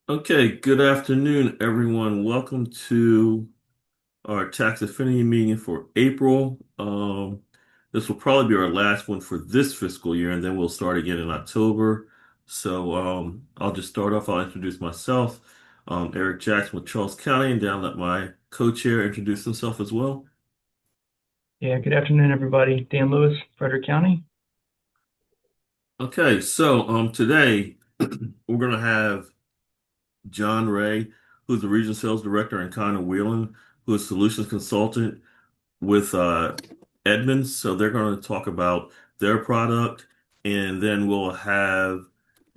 Okay, good afternoon, everyone. Welcome to our tax affinity meeting for April. This will probably be our last one for this fiscal year, and then we'll start again in October. I'll just start off. I'll introduce myself, Eric Jackson with Charles County, and then I'll let my co-chair introduce himself as well. Yeah, good afternoon, everybody. Dan Lewis, Frederick County. Okay, today we're gonna have John Ray, who's the regional sales director in Conner Wheeling, who is solutions consultant with Edmunds. So they're going to talk about their product, and then we'll have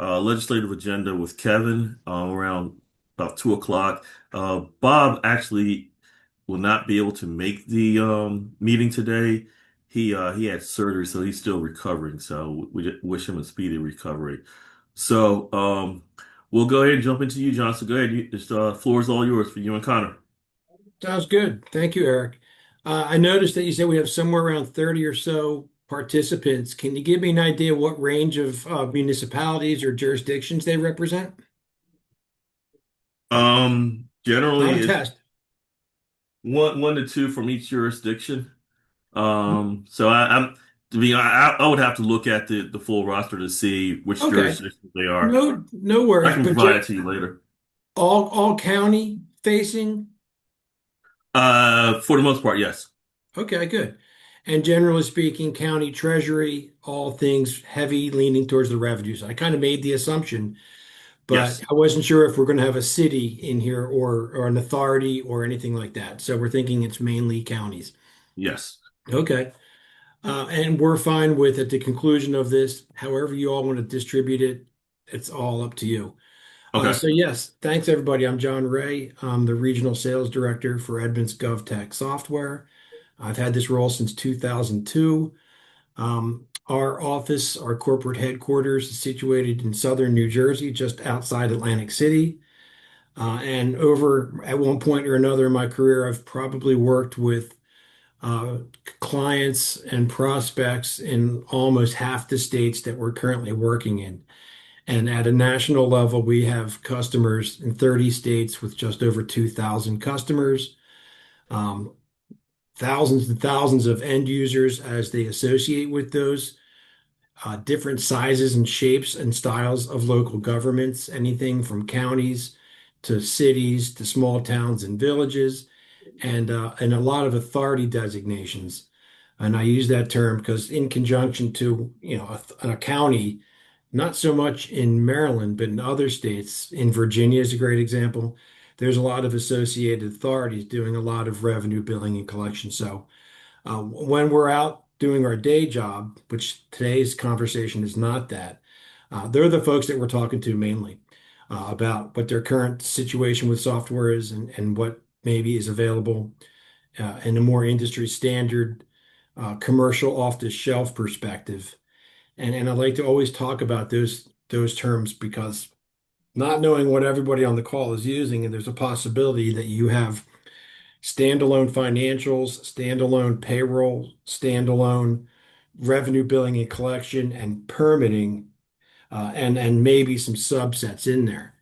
a legislative agenda with Kevin around about 2 o'clock. Bob actually will not be able to make the meeting today. He had surgery, so he's still recovering. So we just wish him a speedy recovery. We'll go ahead and jump into you, John. So go ahead. Floor is all yours for you and Connor. Sounds good. Thank you, Eric. I noticed that you said we have somewhere around 30 or so participants. Can you give me an idea what range of municipalities or jurisdictions they represent? Not Generally, a it's test. one to two from each jurisdiction. I'm I would have to look at the full roster to see which Okay. jurisdictions they are. No I worries. can But provide it to you later. all county facing? For the most part, yes. Okay, good. And generally speaking, county treasury, all things heavy leaning towards the revenues. I kind of made the assumption, but Yes. I wasn't sure if we're going to have a city in here or an authority or anything like that. So we're thinking it's mainly counties. Yes. Okay. And we're fine with at the conclusion of this, however you all want to distribute it, it's all up to you. Okay. So yes, thanks everybody. I'm John Ray. I'm the regional sales director for Edmunds GovTech Software. I've had this role since 2002. Our office, our corporate headquarters is situated in southern New Jersey, just outside Atlantic City. And over at one point or another in my career, I've probably worked with uh, clients and prospects in almost half the states that we're currently working in. And at a national level, we have customers in 30 states with just over 2,000 customers, um, thousands and thousands of end users as they associate with those different sizes and shapes and styles of local governments, anything from counties to cities to small towns and villages, and a lot of authority designations. And I use that term because in conjunction to, a county, not so much in Maryland, but in other states, in Virginia is a great example. There's a lot of associated authorities doing a lot of revenue billing and collection. So when we're out doing our day job, which today's conversation is not that, they're the folks that we're talking to mainly about what their current situation with software is and what maybe is available in a more industry standard commercial off-the-shelf perspective. And I like to always talk about those terms because not knowing what everybody on the call is using, and there's a possibility that you have standalone financials, standalone payroll, standalone revenue billing and collection and permitting, and maybe some subsets in there.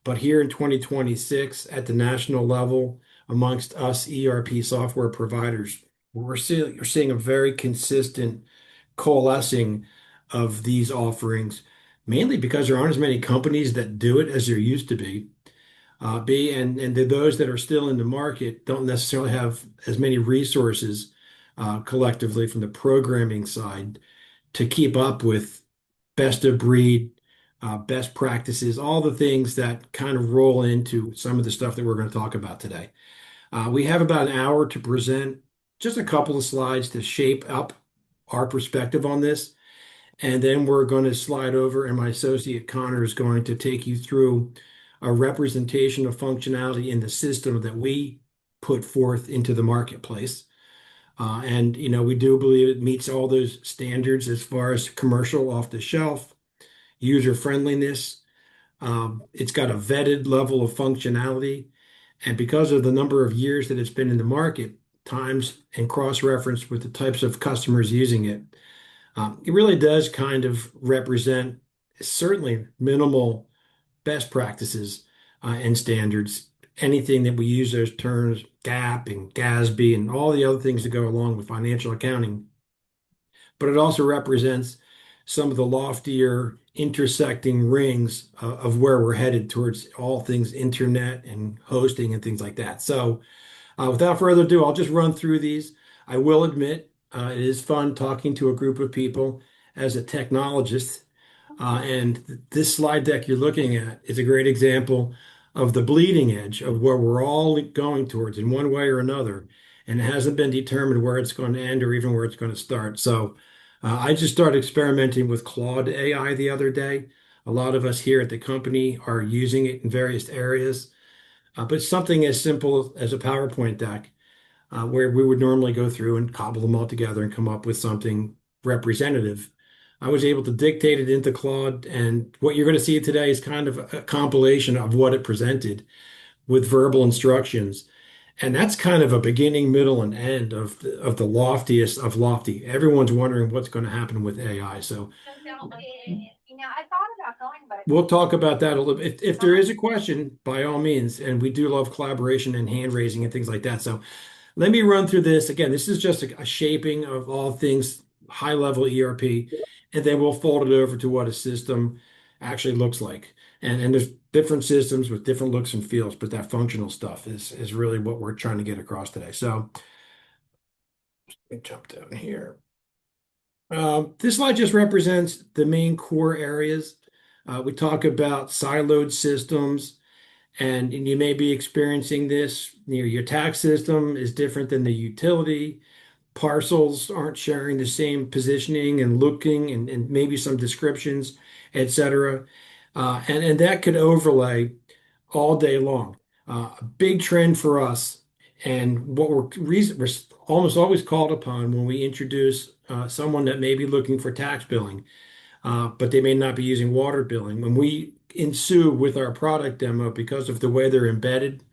But here in 2026, at the national level, amongst us ERP software providers, we're seeing a very consistent coalescing of these offerings, mainly because there aren't as many companies that do it as there used to be. And those that are still in the market don't necessarily have as many resources collectively from the programming side to keep up with best of breed, best practices, all the things that kind of roll into some of the stuff that we're going to talk about today. We have about an hour to present just a couple of slides to shape up our perspective on this. And then we're going to slide over, and my associate Connor is going to take you through a representation of functionality in the system that we put forth into the marketplace. We do believe it meets all those standards as far as commercial off the shelf, user friendliness. It's got a vetted level of functionality. And because of the number of years that it's been in the market, times and cross-reference with the types of customers using it, it really does kind of represent certainly minimal best practices, and standards. Anything that we use those terms, GAAP and GASB and all the other things that go along with financial accounting. But it also represents some of the loftier intersecting rings of where we're headed towards all things internet and hosting and things like that. So without further ado, I'll just run through these. I will admit it is fun talking to a group of people as a technologist. And this slide deck you're looking at is a great example of the bleeding edge of where we're all going towards in one way or another. And it hasn't been determined where it's going to end or even where it's going to start. So I just started experimenting with Claude AI the other day. A lot of us here at the company are using it in various areas, but something as simple as a PowerPoint deck where we would normally go through and cobble them all together and come up with something representative. I was able to dictate it into Claude, and what you're going to see today is kind of a compilation of what it presented with verbal instructions. And that's kind of a beginning, middle, and end of the loftiest of lofty. Everyone's wondering what's going to happen with AI. So we'll talk about that a little bit. If there is a question, by all means, and we do love collaboration and hand raising and things like that. So let me run through this. Again, this is just a shaping of all things high level ERP, and then we'll fold it over to what a system actually looks like. And there's different systems with different looks and feels, but that functional stuff is really what we're trying to get across today. So let me jump down here. This slide just represents the main core areas. We talk about siloed systems, and you may be experiencing this. Your tax system is different than the utility. Parcels aren't sharing the same positioning and looking and maybe some descriptions, etc. And that could overlay all day long. A big trend for us, and what we're almost always called upon when we introduce someone that may be looking for tax billing, but they may not be using water billing. When we ensue with our product demo, because of the way they're embedded,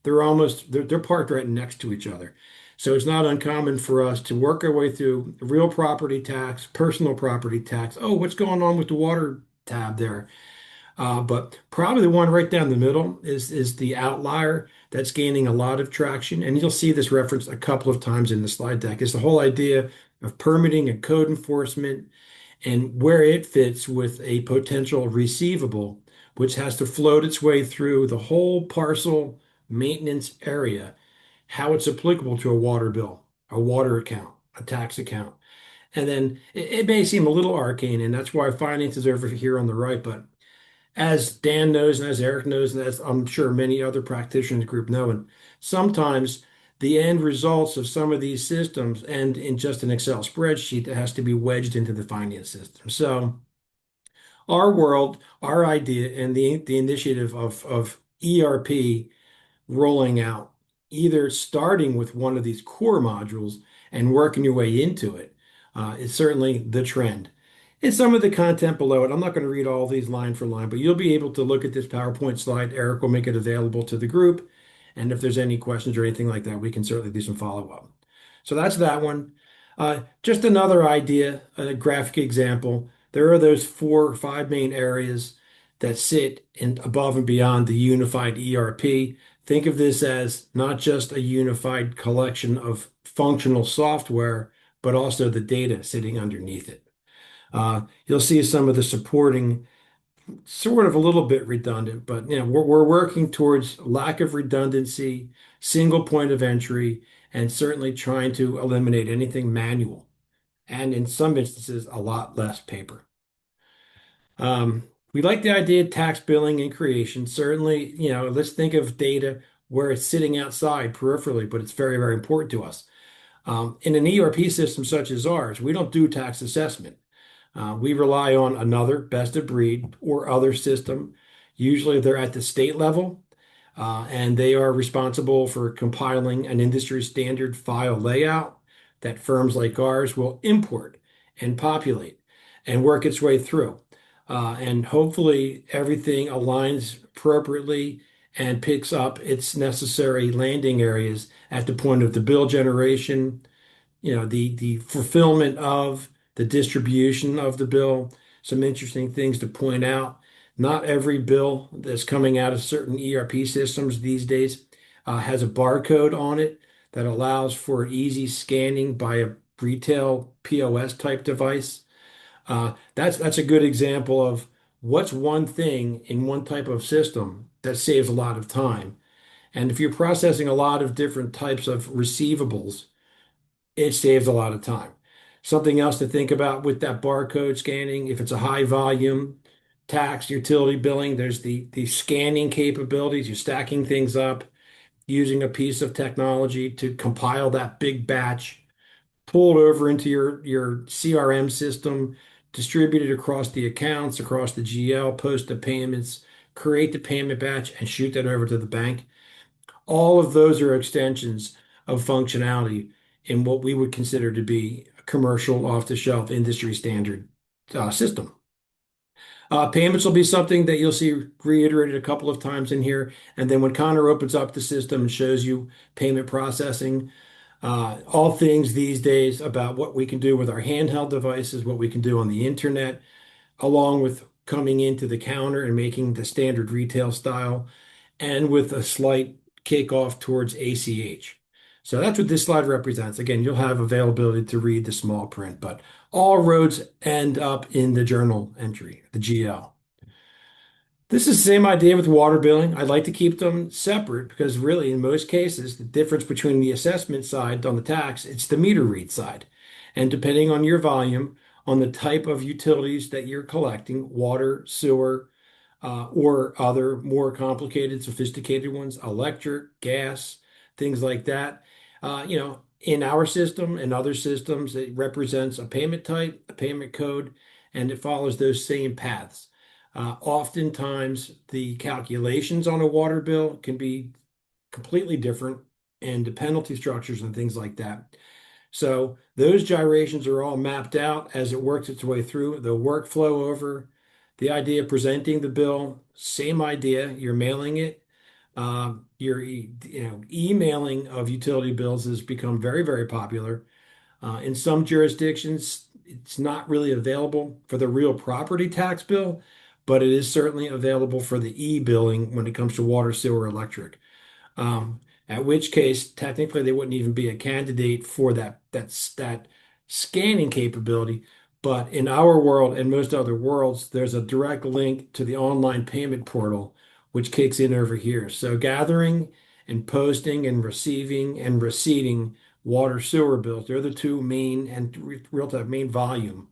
they're parked right next to each other. So it's not uncommon for us to work our way through real property tax, personal property tax. Oh, what's going on with the water tab there? But probably the one right down the middle is the outlier that's gaining a lot of traction. And you'll see this referenced a couple of times in the slide deck, is the whole idea of permitting and code enforcement and where it fits with a potential receivable, which has to float its way through the whole parcel maintenance area, how it's applicable to a water bill, a water account, a tax account. And then it may seem a little arcane, and that's why finance is over here on the right. But as Dan knows, and as Eric knows, and as I'm sure many other practitioners group know, and sometimes the end results of some of these systems end in just an Excel spreadsheet that has to be wedged into the finance system. So our world, our idea, and the initiative of ERP rolling out, either starting with one of these core modules and working your way into it, is certainly the trend. And some of the content below it, I'm not going to read all these line for line, but you'll be able to look at this PowerPoint slide. Eric will make it available to the group. And if there's any questions or anything like that, we can certainly do some follow-up. So that's that one. Just another idea, a graphic example. There are those 4 or 5 main areas that sit above and beyond the unified ERP. Think of this as not just a unified collection of functional software, but also the data sitting underneath it. You'll see some of the supporting, sort of a little bit redundant, but we're working towards lack of redundancy, single point of entry, and certainly trying to eliminate anything manual, and in some instances, a lot less paper. We like the idea of tax billing and creation. Certainly, let's think of data where it's sitting outside peripherally, but it's very, very important to us. In an ERP system such as ours, we don't do tax assessment. We rely on another best of breed or other system. Usually they're at the state level, and they are responsible for compiling an industry standard file layout that firms like ours will import and populate and work its way through. And hopefully everything aligns appropriately and picks up its necessary landing areas at the point of the bill generation, the fulfillment of the distribution of the bill. Some interesting things to point out. Not every bill that's coming out of certain ERP systems these days has a barcode on it that allows for easy scanning by a retail POS type device. That's a good example of what's one thing in one type of system that saves a lot of time. And if you're processing a lot of different types of receivables, it saves a lot of time. Something else to think about with that barcode scanning, if it's a high volume tax utility billing, there's the scanning capabilities. You're stacking things up using a piece of technology to compile that big batch, pull it over into your CRM system, distribute it across the accounts, across the GL, post the payments, create the payment batch, and shoot that over to the bank. All of those are extensions of functionality in what we would consider to be a commercial, off-the-shelf, industry standard system. Payments will be something that you'll see reiterated a couple of times in here. And then when Connor opens up the system and shows you payment processing, all things these days about what we can do with our handheld devices, what we can do on the internet, along with coming into the counter and making the standard retail style and with a slight kickoff towards ACH. So that's what this slide represents. Again, you'll have availability to read the small print, but all roads end up in the journal entry, the GL. This is the same idea with water billing. I like to keep them separate because really, in most cases, the difference between the assessment side on the tax, it's the meter read side. And depending on your volume, on the type of utilities that you're collecting, water, sewer, or other more complicated, sophisticated ones, electric, gas, things like that. In our system and other systems, it represents a payment type, a payment code, and it follows those same paths. Oftentimes, the calculations on a water bill can be completely different, and the penalty structures and things like that. So those gyrations are all mapped out as it works its way through the workflow over the idea of presenting the bill, same idea. You're mailing it. Emailing of utility bills has become very, very popular. In some jurisdictions, it's not really available for the real property tax bill, but it is certainly available for the e-billing when it comes to water, sewer, electric. At which case, technically, they wouldn't even be a candidate for that scanning capability. But in our world and most other worlds, there's a direct link to the online payment portal, which kicks in over here. So gathering and posting and receiving and receipting water sewer bills, they're the two main and real-time main volume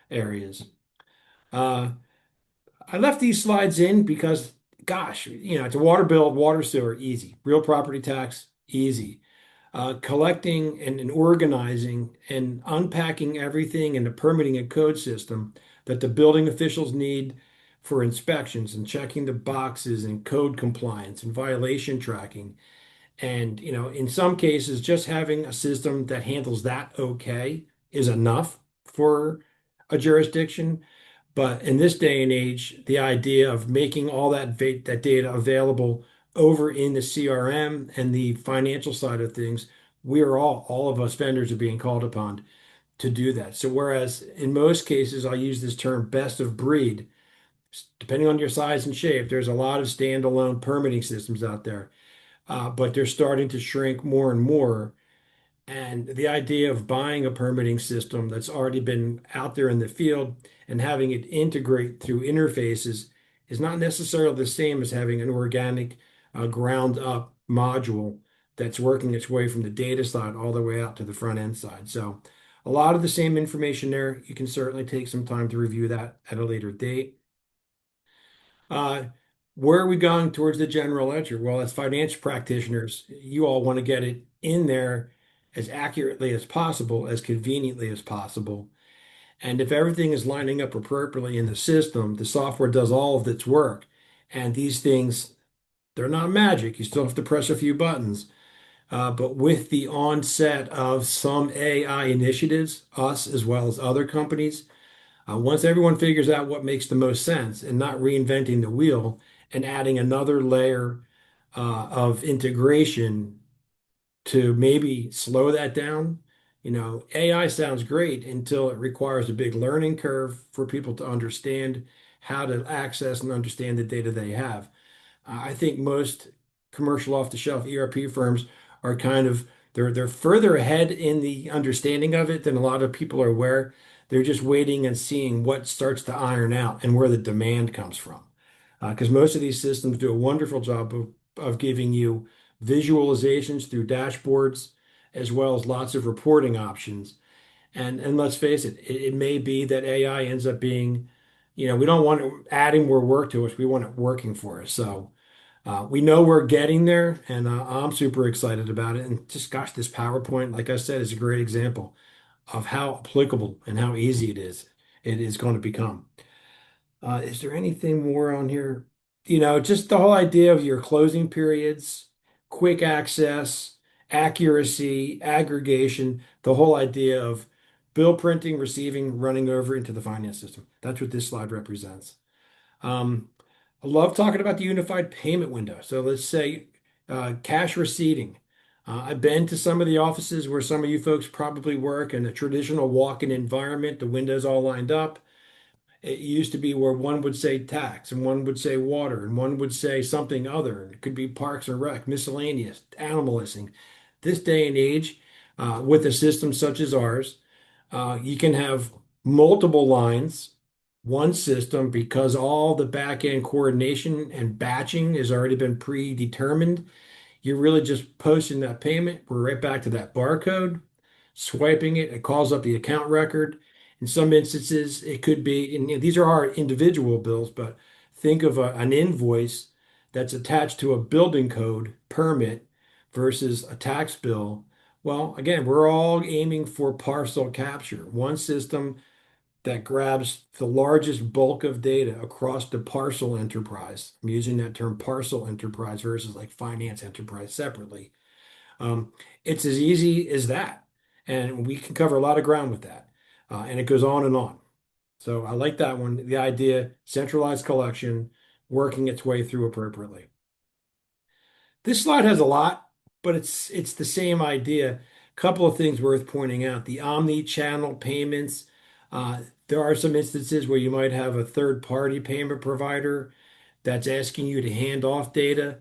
areas. Uh, I left these slides in because, gosh, it's a water bill, water sewer, easy. Real property tax, easy. Collecting and organizing and unpacking everything in the permitting and code system that the building officials need for inspections and checking the boxes and code compliance and violation tracking. And, in some cases, just having a system that handles that okay is enough for a jurisdiction. But in this day and age, the idea of making all that data available over in the CRM and the financial side of things, we are all of us vendors are being called upon to do that. So whereas in most cases, I use this term best of breed, depending on your size and shape, there's a lot of standalone permitting systems out there, but they're starting to shrink more and more. And the idea of buying a permitting system that's already been out there in the field and having it integrate through interfaces is not necessarily the same as having an organic, ground up module that's working its way from the data side all the way out to the front end side. So, a lot of the same information there. You can certainly take some time to review that at a later date. Uh, where are we going towards the general ledger? Well, as financial practitioners, you all want to get it in there as accurately as possible, as conveniently as possible. And if everything is lining up appropriately in the system, the software does all of its work. And these things, they're not magic. You still have to press a few buttons. But with the onset of some AI initiatives, us as well as other companies, once everyone figures out what makes the most sense and not reinventing the wheel and adding another layer of integration to maybe slow that down. AI sounds great until it requires a big learning curve for people to understand how to access and understand the data they have. I think most commercial off-the-shelf ERP firms are kind of they're further ahead in the understanding of it than a lot of people are aware. They're just waiting and seeing what starts to iron out and where the demand comes from. Because most of these systems do a wonderful job of giving you visualizations through dashboards, as well as lots of reporting options. And let's face it, it may be that AI ends up being, we don't want it adding more work to us. We want it working for us. So we know we're getting there, and I'm super excited about it. And just gosh, this PowerPoint, like I said, is a great example of how applicable and how easy it is. It is going to become. Is there anything more on here? Just the whole idea of your closing periods, quick access, accuracy, aggregation, the whole idea of bill printing, receiving, running over into the finance system. That's what this slide represents. Um, I love talking about the unified payment window. So let's say cash receipting. I've been to some of the offices where some of you folks probably work in a traditional walk-in environment, the windows all lined up. It used to be where one would say tax and one would say water and one would say something other. It could be parks and rec, miscellaneous, animal listing. This day and age, with a system such as ours, you can have multiple lines, one system, because all the back end coordination and batching has already been predetermined. You're really just posting that payment. We're right back to that barcode, swiping it. It calls up the account record. In some instances, it could be, and these are our individual bills, but think of an invoice that's attached to a building code permit versus a tax bill. Well, again, we're all aiming for parcel capture, one system that grabs the largest bulk of data across the parcel enterprise. I'm using that term parcel enterprise versus like finance enterprise separately. Um, it's as easy as that. And we can cover a lot of ground with that. And it goes on and on. So I like that one. The idea, centralized collection, working its way through appropriately. This slide has a lot, but it's the same idea. Couple of things worth pointing out. The omni-channel payments. Uh, there are some instances where you might have a third-party payment provider that's asking you to hand off data.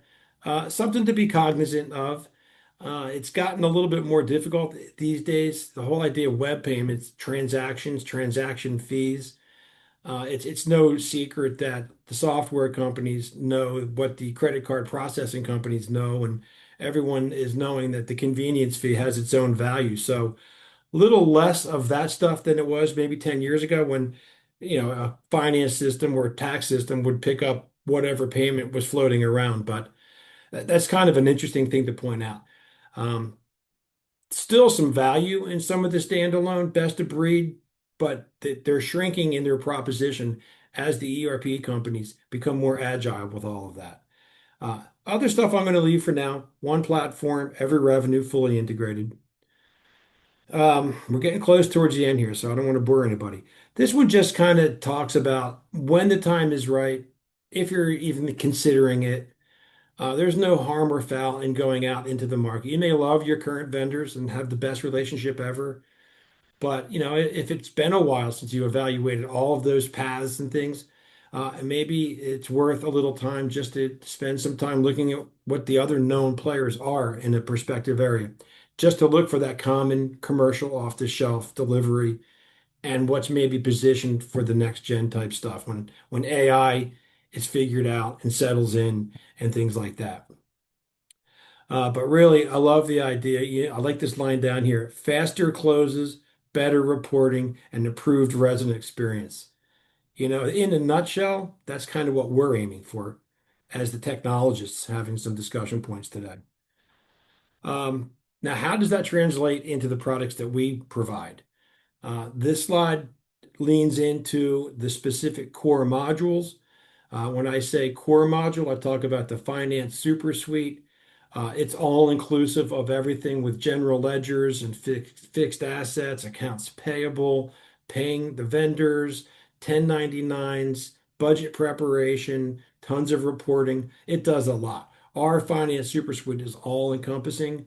Something to be cognizant of. It's gotten a little bit more difficult these days. The whole idea of web payments, transactions, transaction fees. It's no secret that the software companies know what the credit card processing companies know, and everyone is knowing that the convenience fee has its own value. So a little less of that stuff than it was maybe 10 years ago when, a finance system or a tax system would pick up whatever payment was floating around. But that's kind of an interesting thing to point out. Um, Still some value in some of the standalone best of breed, but they're shrinking in their proposition as the ERP companies become more agile with all of that. Other stuff I'm going to leave for now. One platform, every revenue fully integrated. We're getting close towards the end here, so I don't want to bore anybody. This one just kind of talks about when the time is right, if you're even considering it. There's no harm or foul in going out into the market. You may love your current vendors and have the best relationship ever, but if it's been a while since you evaluated all of those paths and things, maybe it's worth a little time just to spend some time looking at what the other known players are in a prospective area, just to look for that common commercial off-the-shelf delivery and what's maybe positioned for the next gen type stuff when AI is figured out and settles in and things like that. But really, I love the idea. I like this line down here: faster closes, better reporting, and improved resident experience. In a nutshell, that's kind of what we're aiming for as the technologists having some discussion points today. Now, how does that translate into the products that we provide? This slide leans into the specific core modules. When I say core module, I talk about the Finance Super Suite. It's all inclusive of everything with general ledgers and fixed assets, accounts payable, paying the vendors, 1099s, budget preparation, tons of reporting. It does a lot. Our Finance Super Suite is all encompassing.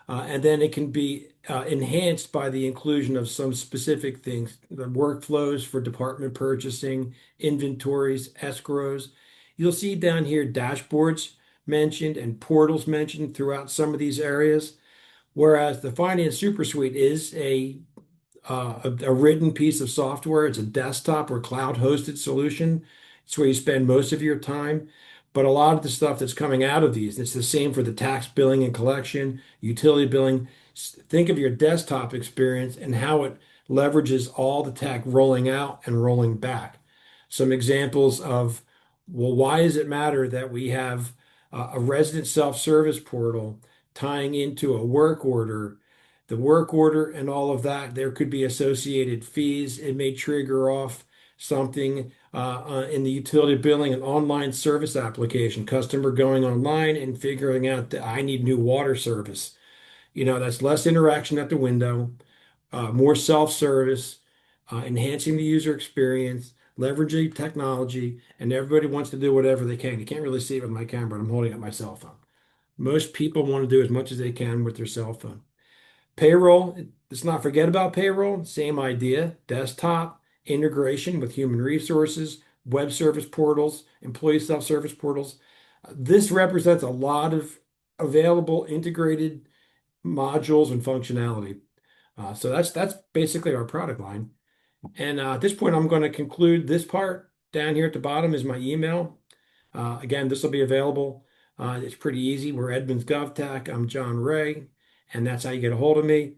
And then it can be enhanced by the inclusion of some specific things, the workflows for department purchasing, inventories, escrows. You'll see down here dashboards mentioned and portals mentioned throughout some of these areas. Whereas the Finance Super Suite is a written piece of software. It's a desktop or cloud hosted solution. It's where you spend most of your time. But a lot of the stuff that's coming out of these, it's the same for the tax billing and collection, utility billing. Think of your desktop experience and how it leverages all the tech rolling out and rolling back. Some examples of, well, why does it matter that we have a resident self-service portal tying into a work order? The work order and all of that, there could be associated fees. It may trigger off something in the utility billing and online service application, customer going online and figuring out that I need new water service. That's less interaction at the window, more self-service, enhancing the user experience, leveraging technology, and everybody wants to do whatever they can. You can't really see it with my camera, but I'm holding up my cell phone. Most people want to do as much as they can with their cell phone. Payroll, let's not forget about payroll. Same idea. Desktop integration with human resources, web service portals, employee self-service portals. This represents a lot of available integrated modules and functionality. So that's basically our product line. And at this point, I'm going to conclude this part. Down here at the bottom is my email. Again, this will be available. It's pretty easy. We're Edmonds GovTech. I'm John Ray, and that's how you get a hold of me.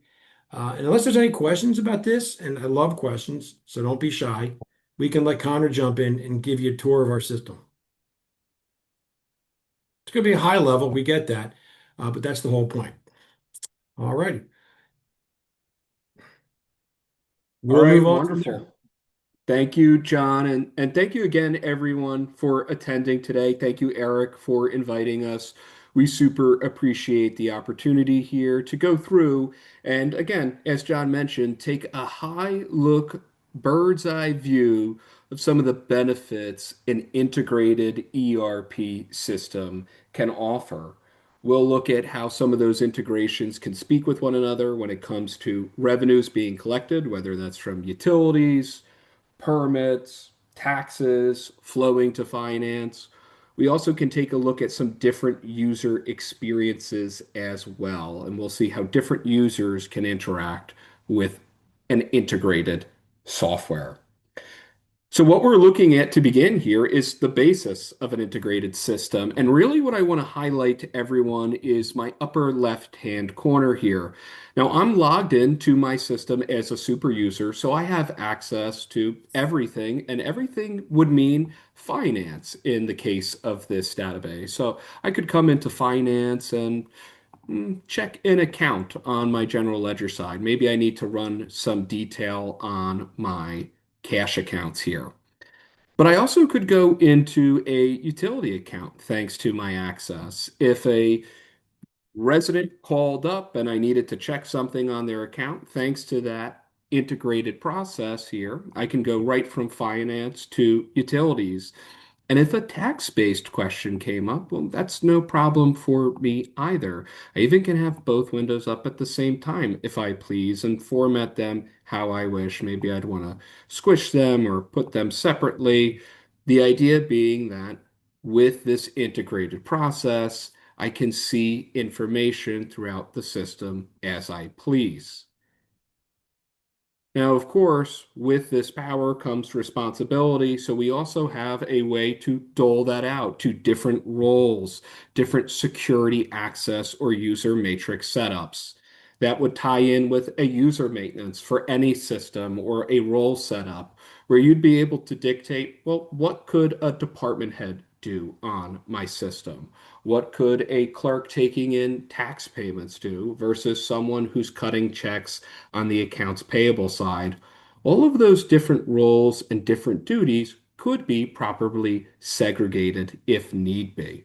And unless there's any questions about this, and I love questions, so don't be shy, we can let Connor jump in and give you a tour of our system. It's going to be a high level, we get that, but that's the whole point. All righty, All we'll move right, on from there. wonderful. Thank you, John, and thank you again, everyone, for attending today. Thank you, Eric, for inviting us. We super appreciate the opportunity here to go through and, again, as John mentioned, take a high look, bird's eye view of some of the benefits an integrated ERP system can offer. We'll look at how some of those integrations can speak with one another when it comes to revenues being collected, whether that's from utilities, permits, taxes flowing to finance. We also can take a look at some different user experiences as well, and we'll see how different users can interact with an integrated software. So what we're looking at to begin here is the basis of an integrated system. And really what I want to highlight to everyone is my upper left-hand corner here. Now I'm logged into my system as a super user, so I have access to everything, and everything would mean finance in the case of this database. So I could come into finance and check an account on my general ledger side. Maybe I need to run some detail on my cash accounts here. But I also could go into a utility account thanks to my access. If a resident called up and I needed to check something on their account, thanks to that integrated process here, I can go right from finance to utilities. And if a tax-based question came up, well, that's no problem for me either. I even can have both windows up at the same time if I please and format them how I wish. Maybe I'd want to squish them or put them separately. The idea being that with this integrated process, I can see information throughout the system as I please. Now, of course, with this power comes responsibility, so we also have a way to dole that out to different roles, different security access or user matrix setups. That would tie in with a user maintenance for any system or a role setup where you'd be able to dictate, well, what could a department head do on my system? What could a clerk taking in tax payments do versus someone who's cutting checks on the accounts payable side? All of those different roles and different duties could be properly segregated if need be.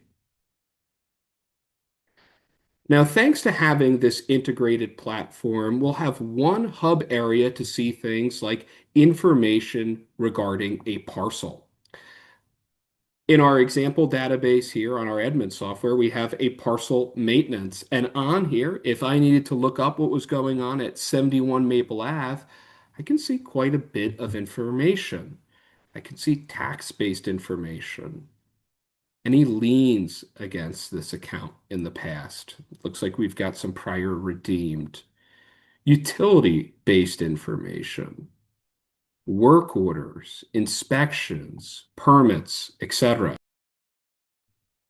Now, thanks to having this integrated platform, we'll have one hub area to see things like information regarding a parcel. In our example database here on our admin software, we have a parcel maintenance. And on here, if I needed to look up what was going on at 71 Maple Ave, I can see quite a bit of information. I can see tax-based information. Any liens against this account in the past? Looks like we've got some prior redeemed. Utility-based information, work orders, inspections, permits, etc.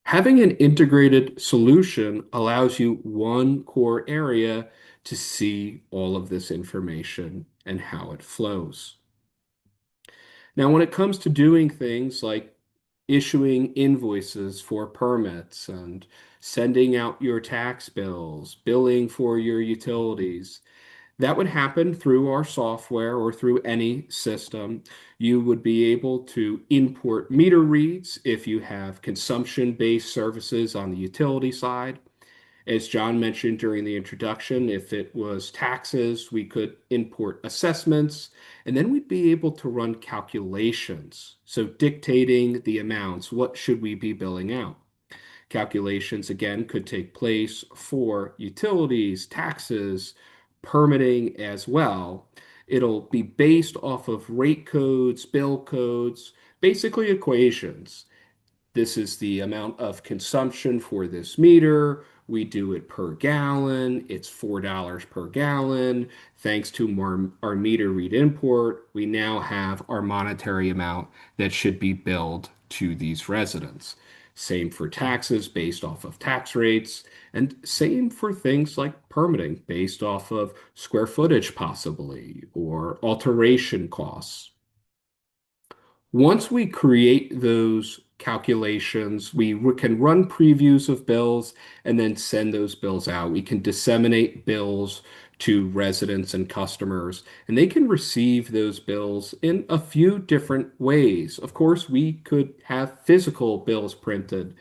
Having an integrated solution allows you one core area to see all of this information and how it flows. Now, when it comes to doing things like issuing invoices for permits and sending out your tax bills, billing for your utilities, that would happen through our software or through any system. You would be able to import meter reads if you have consumption-based services on the utility side. As John mentioned during the introduction, if it was taxes, we could import assessments, and then we'd be able to run calculations. So dictating the amounts, what should we be billing out? Calculations, again, could take place for utilities, taxes, permitting as well. It'll be based off of rate codes, bill codes, basically equations. This is the amount of consumption for this meter. We do it per gallon. It's $4 per gallon. Thanks to our meter read import, we now have our monetary amount that should be billed to these residents. Same for taxes based off of tax rates, and same for things like permitting based off of square footage possibly, or alteration costs. Once we create those calculations, we can run previews of bills and then send those bills out. We can disseminate bills to residents and customers, and they can receive those bills in a few different ways. Of course, we could have physical bills printed.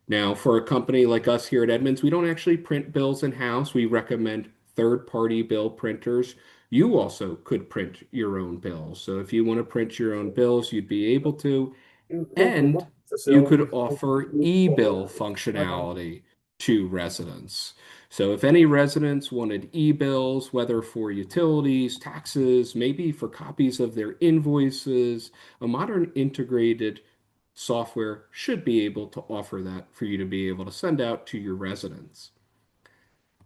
Now, for a company like us here at Edmunds, we don't actually print bills in-house. We recommend third-party bill printers. You also could print your own bills. So if you want to print your own bills, you'd be able to. And you could offer e-bill functionality to residents. So if any residents wanted e-bills, whether for utilities, taxes, maybe for copies of their invoices, a modern integrated software should be able to offer that for you to be able to send out to your residents.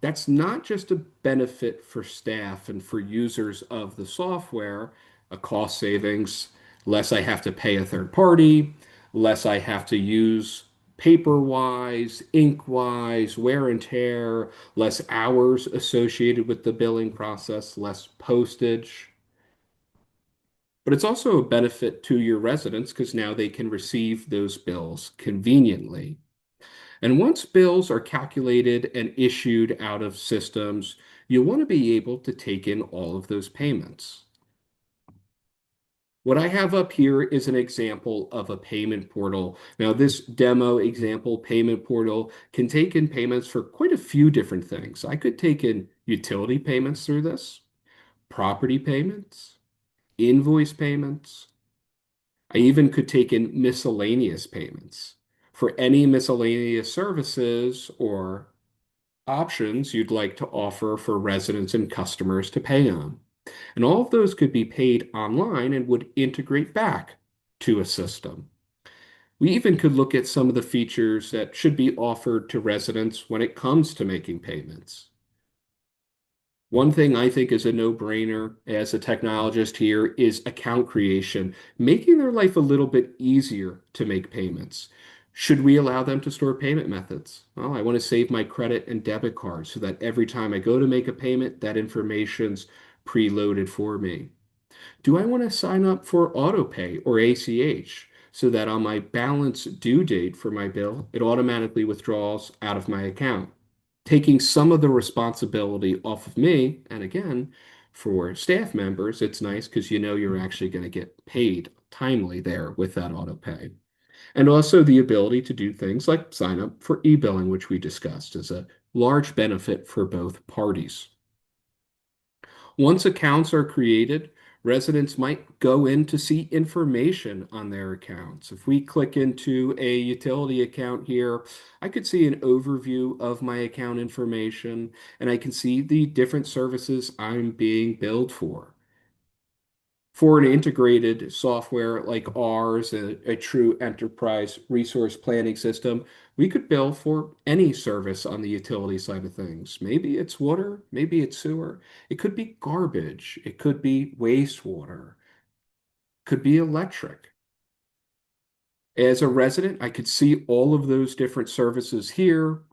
That's not just a benefit for staff and for users of the software, a cost savings, less I have to pay a third party, less I have to use paper-wise, ink-wise, wear and tear, less hours associated with the billing process, less postage. But it's also a benefit to your residents because now they can receive those bills conveniently. And once bills are calculated and issued out of systems, you'll want to be able to take in all of those payments. What I have up here is an example of a payment portal. Now, this demo example payment portal can take in payments for quite a few different things. I could take in utility payments through this, property payments, invoice payments. I even could take in miscellaneous payments for any miscellaneous services or options you'd like to offer for residents and customers to pay on. And all of those could be paid online and would integrate back to a system. We even could look at some of the features that should be offered to residents when it comes to making payments. One thing I think is a no-brainer as a technologist here is account creation, making their life a little bit easier to make payments. Should we allow them to store payment methods? Well, I want to save my credit and debit card so that every time I go to make a payment, that information's preloaded for me. Do I want to sign up for autopay or ACH so that on my balance due date for my bill, it automatically withdraws out of my account? Taking some of the responsibility off of me, and again, for staff members, it's nice because you know you're actually going to get paid timely there with that autopay. And also the ability to do things like sign up for e-billing, which we discussed, is a large benefit for both parties. Once accounts are created, Residents might go in to see information on their accounts. If we click into a utility account here, I could see an overview of my account information, and I can see the different services I'm being billed for. For an integrated software like ours, a true enterprise resource planning system, we could bill for any service on the utility side of things. Maybe it's water, maybe it's sewer, it could be garbage, it could be wastewater, could be electric. As a resident, I could see all of those different services here.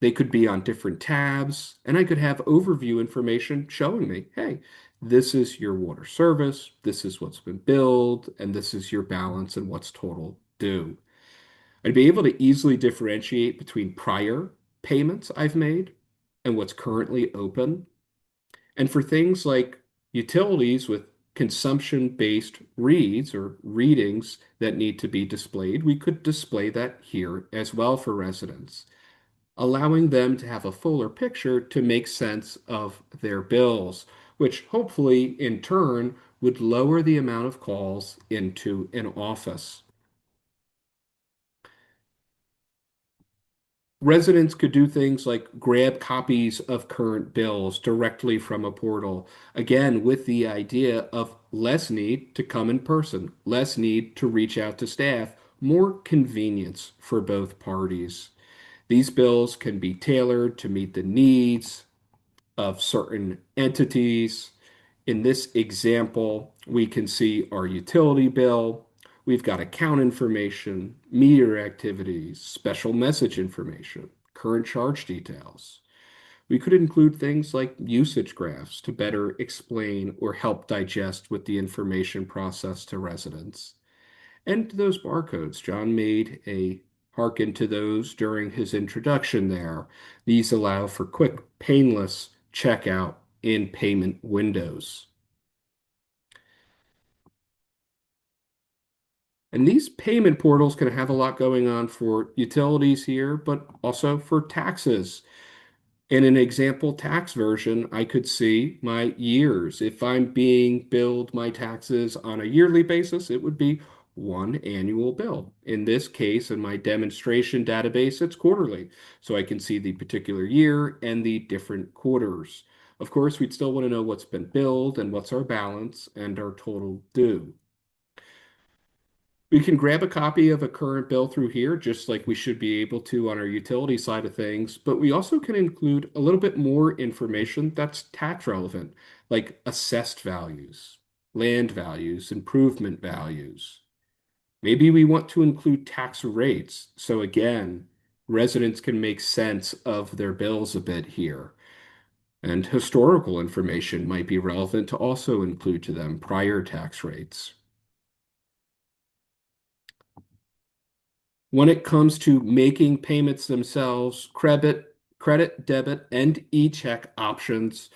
They could be on different tabs, and I could have overview information showing me, hey, this is your water service, this is what's been billed, and this is your balance and what's total due. I'd be able to easily differentiate between prior payments I've made and what's currently open. And for things like utilities with consumption-based reads or readings that need to be displayed, we could display that here as well for residents, allowing them to have a fuller picture to make sense of their bills, which hopefully in turn would lower the amount of calls into an office. Residents could do things like grab copies of current bills directly from a portal, again, with the idea of less need to come in person, less need to reach out to staff, more convenience for both parties. These bills can be tailored to meet the needs of certain entities. In this example, we can see our utility bill. We've got account information, meter activities, special message information, current charge details. We could include things like usage graphs to better explain or help digest with the information process to residents. And those barcodes, John made a hearken to those during his introduction there. These allow for quick, painless checkout in payment windows. And these payment portals can have a lot going on for utilities here, but also for taxes. In an example tax version, I could see my years. If I'm being billed my taxes on a yearly basis, it would be one annual bill. In this case, in my demonstration database, it's quarterly. So I can see the particular year and the different quarters. Of course, we'd still want to know what's been billed and what's our balance and our total due. We can grab a copy of a current bill through here, just like we should be able to on our utility side of things, but we also can include a little bit more information that's tax relevant, like assessed values, land values, improvement values. Maybe we want to include tax rates, so again, residents can make sense of their bills a bit here. And historical information might be relevant to also include to them prior tax rates. When it comes to making payments themselves, debit, and e-check options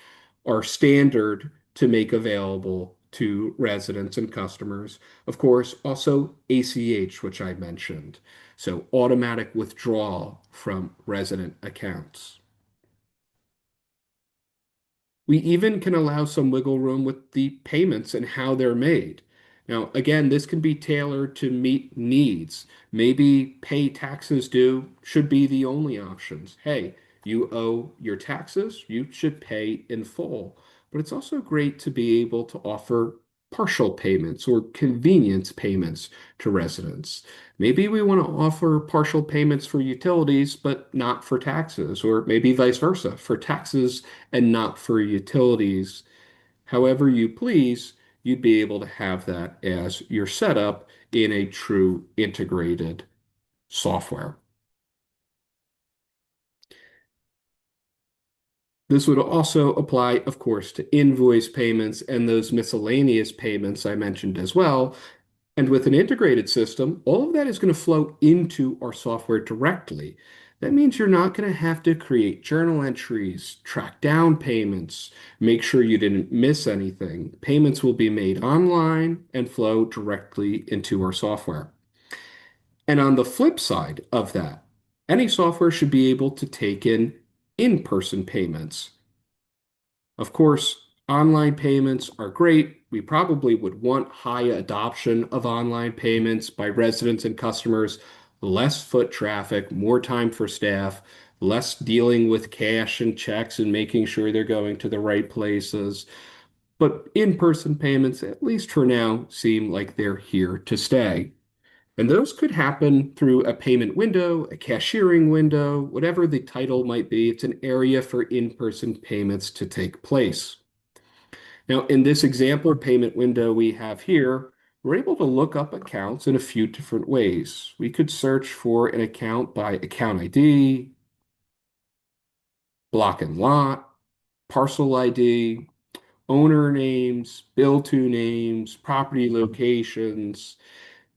are standard to make available to residents and customers. Of course, also ACH, which I mentioned. So automatic withdrawal from resident accounts. We even can allow some wiggle room with the payments and how they're made. Now, again, this can be tailored to meet needs. Maybe pay taxes due should be the only options. Hey, you owe your taxes, you should pay in full. But it's also great to be able to offer partial payments or convenience payments to residents. Maybe we want to offer partial payments for utilities, but not for taxes, or maybe vice versa, for taxes and not for utilities. However you please, you'd be able to have that as your setup in a true integrated software. This would also apply, of course, to invoice payments and those miscellaneous payments I mentioned as well. And with an integrated system, all of that is going to flow into our software directly. That means you're not going to have to create journal entries, track down payments, make sure you didn't miss anything. Payments will be made online and flow directly into our software. And on the flip side of that, any software should be able to take in-person payments. Of course, online payments are great, We probably would want high adoption of online payments by residents and customers, less foot traffic, more time for staff, less dealing with cash and checks and making sure they're going to the right places. But in-person payments, at least for now, seem like they're here to stay. And those could happen through a payment window, a cashiering window, whatever the title might be. It's an area for in-person payments to take place. Now, in this example payment window we have here, we're able to look up accounts in a few different ways. We could search for an account by account ID, block and lot, parcel ID, owner names, bill to names, property locations.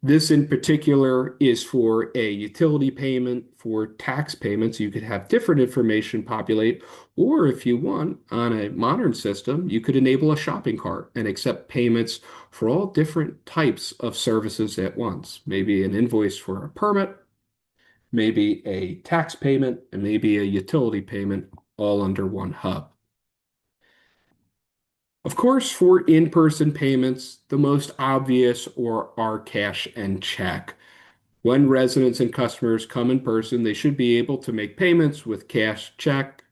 This in particular is for a utility payment. For tax payments, you could have different information populate, or if you want, on a modern system, you could enable a shopping cart and accept payments for all different types of services at once. Maybe an invoice for a permit, maybe a tax payment, and maybe a utility payment all under one hub. Of course, for in-person payments, the most obvious are cash and check. When residents and customers come in person, they should be able to make payments with cash, check.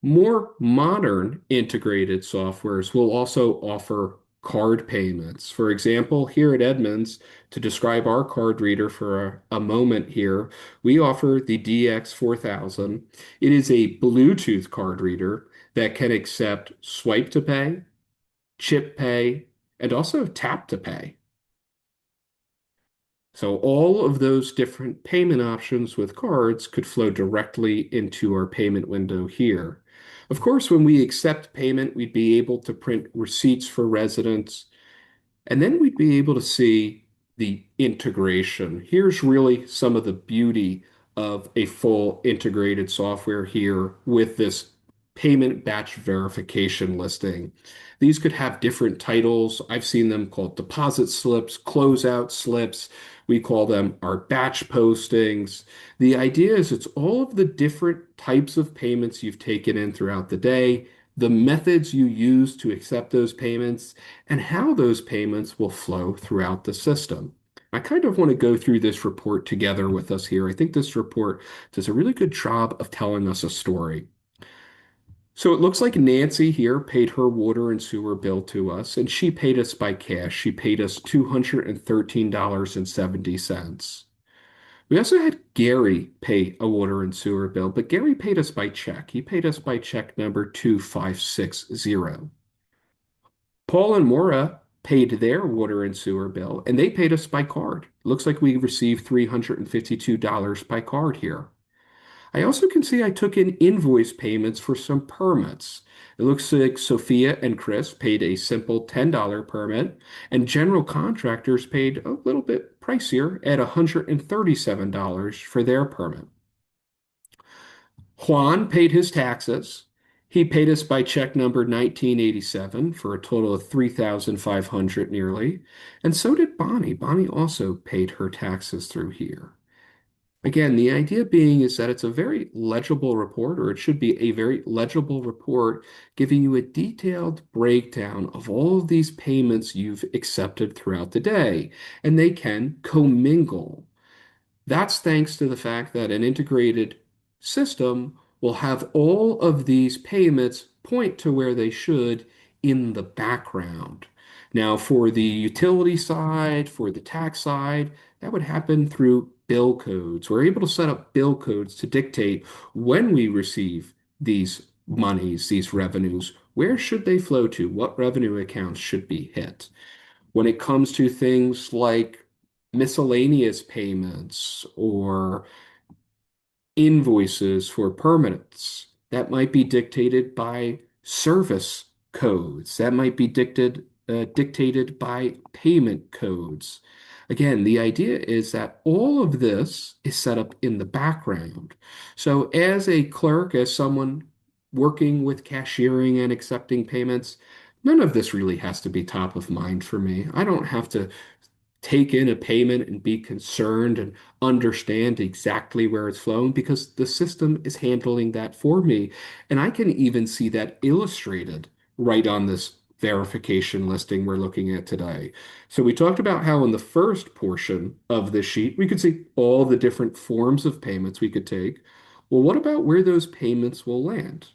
More modern integrated softwares will also offer card payments. For example, here at Edmunds, to describe our card reader for a moment here, we offer the DX4000. It is a Bluetooth card reader that can accept swipe to pay, chip pay, and also tap to pay. So all of those different payment options with cards could flow directly into our payment window here. Of course, when we accept payment, we'd be able to print receipts for residents, and then we'd be able to see the integration. Here's really some of the beauty of a full integrated software here with this payment batch verification listing. These could have different titles. I've seen them called deposit slips, closeout slips. We call them our batch postings. The idea is it's all of the different types of payments you've taken in throughout the day, the methods you use to accept those payments, and how those payments will flow throughout the system. I kind of want to go through this report together with us here. I think this report does a really good job of telling us a story. So it looks like Nancy here paid her water and sewer bill to us, and she paid us by cash. She paid us $213.70. We also had Gary pay a water and sewer bill, but Gary paid us by check. He paid us by check number 2560. Paul and Maura paid their water and sewer bill, and they paid us by card. Looks like we received $352 by card here. I also can see I took in invoice payments for some permits. It looks like Sophia and Chris paid a simple $10 permit, and general contractors paid a little bit pricier at $137 for their permit. Juan paid his taxes. He paid us by check number 1987 for a total of 3,500 nearly. And so did Bonnie. Bonnie also paid her taxes through here. Again, the idea being is that it's a very legible report, or it should be a very legible report, giving you a detailed breakdown of all of these payments you've accepted throughout the day, and they can commingle. That's thanks to the fact that an integrated system will have all of these payments point to where they should in the background. Now, for the utility side, for the tax side, that would happen through bill codes. We're able to set up bill codes to dictate when we receive these monies, these revenues, where should they flow to? What revenue accounts should be hit? When it comes to things like miscellaneous payments or invoices for permits, that might be dictated by service codes. That might be dictated by payment codes. Again, the idea is that all of this is set up in the background. So as a clerk, as someone working with cashiering and accepting payments, none of this really has to be top of mind for me. I don't have to take in a payment and be concerned and understand exactly where it's flowing because the system is handling that for me. And I can even see that illustrated right on this verification listing we're looking at today. So we talked about how in the first portion of the sheet, we could see all the different forms of payments we could take. Well, what about where those payments will land?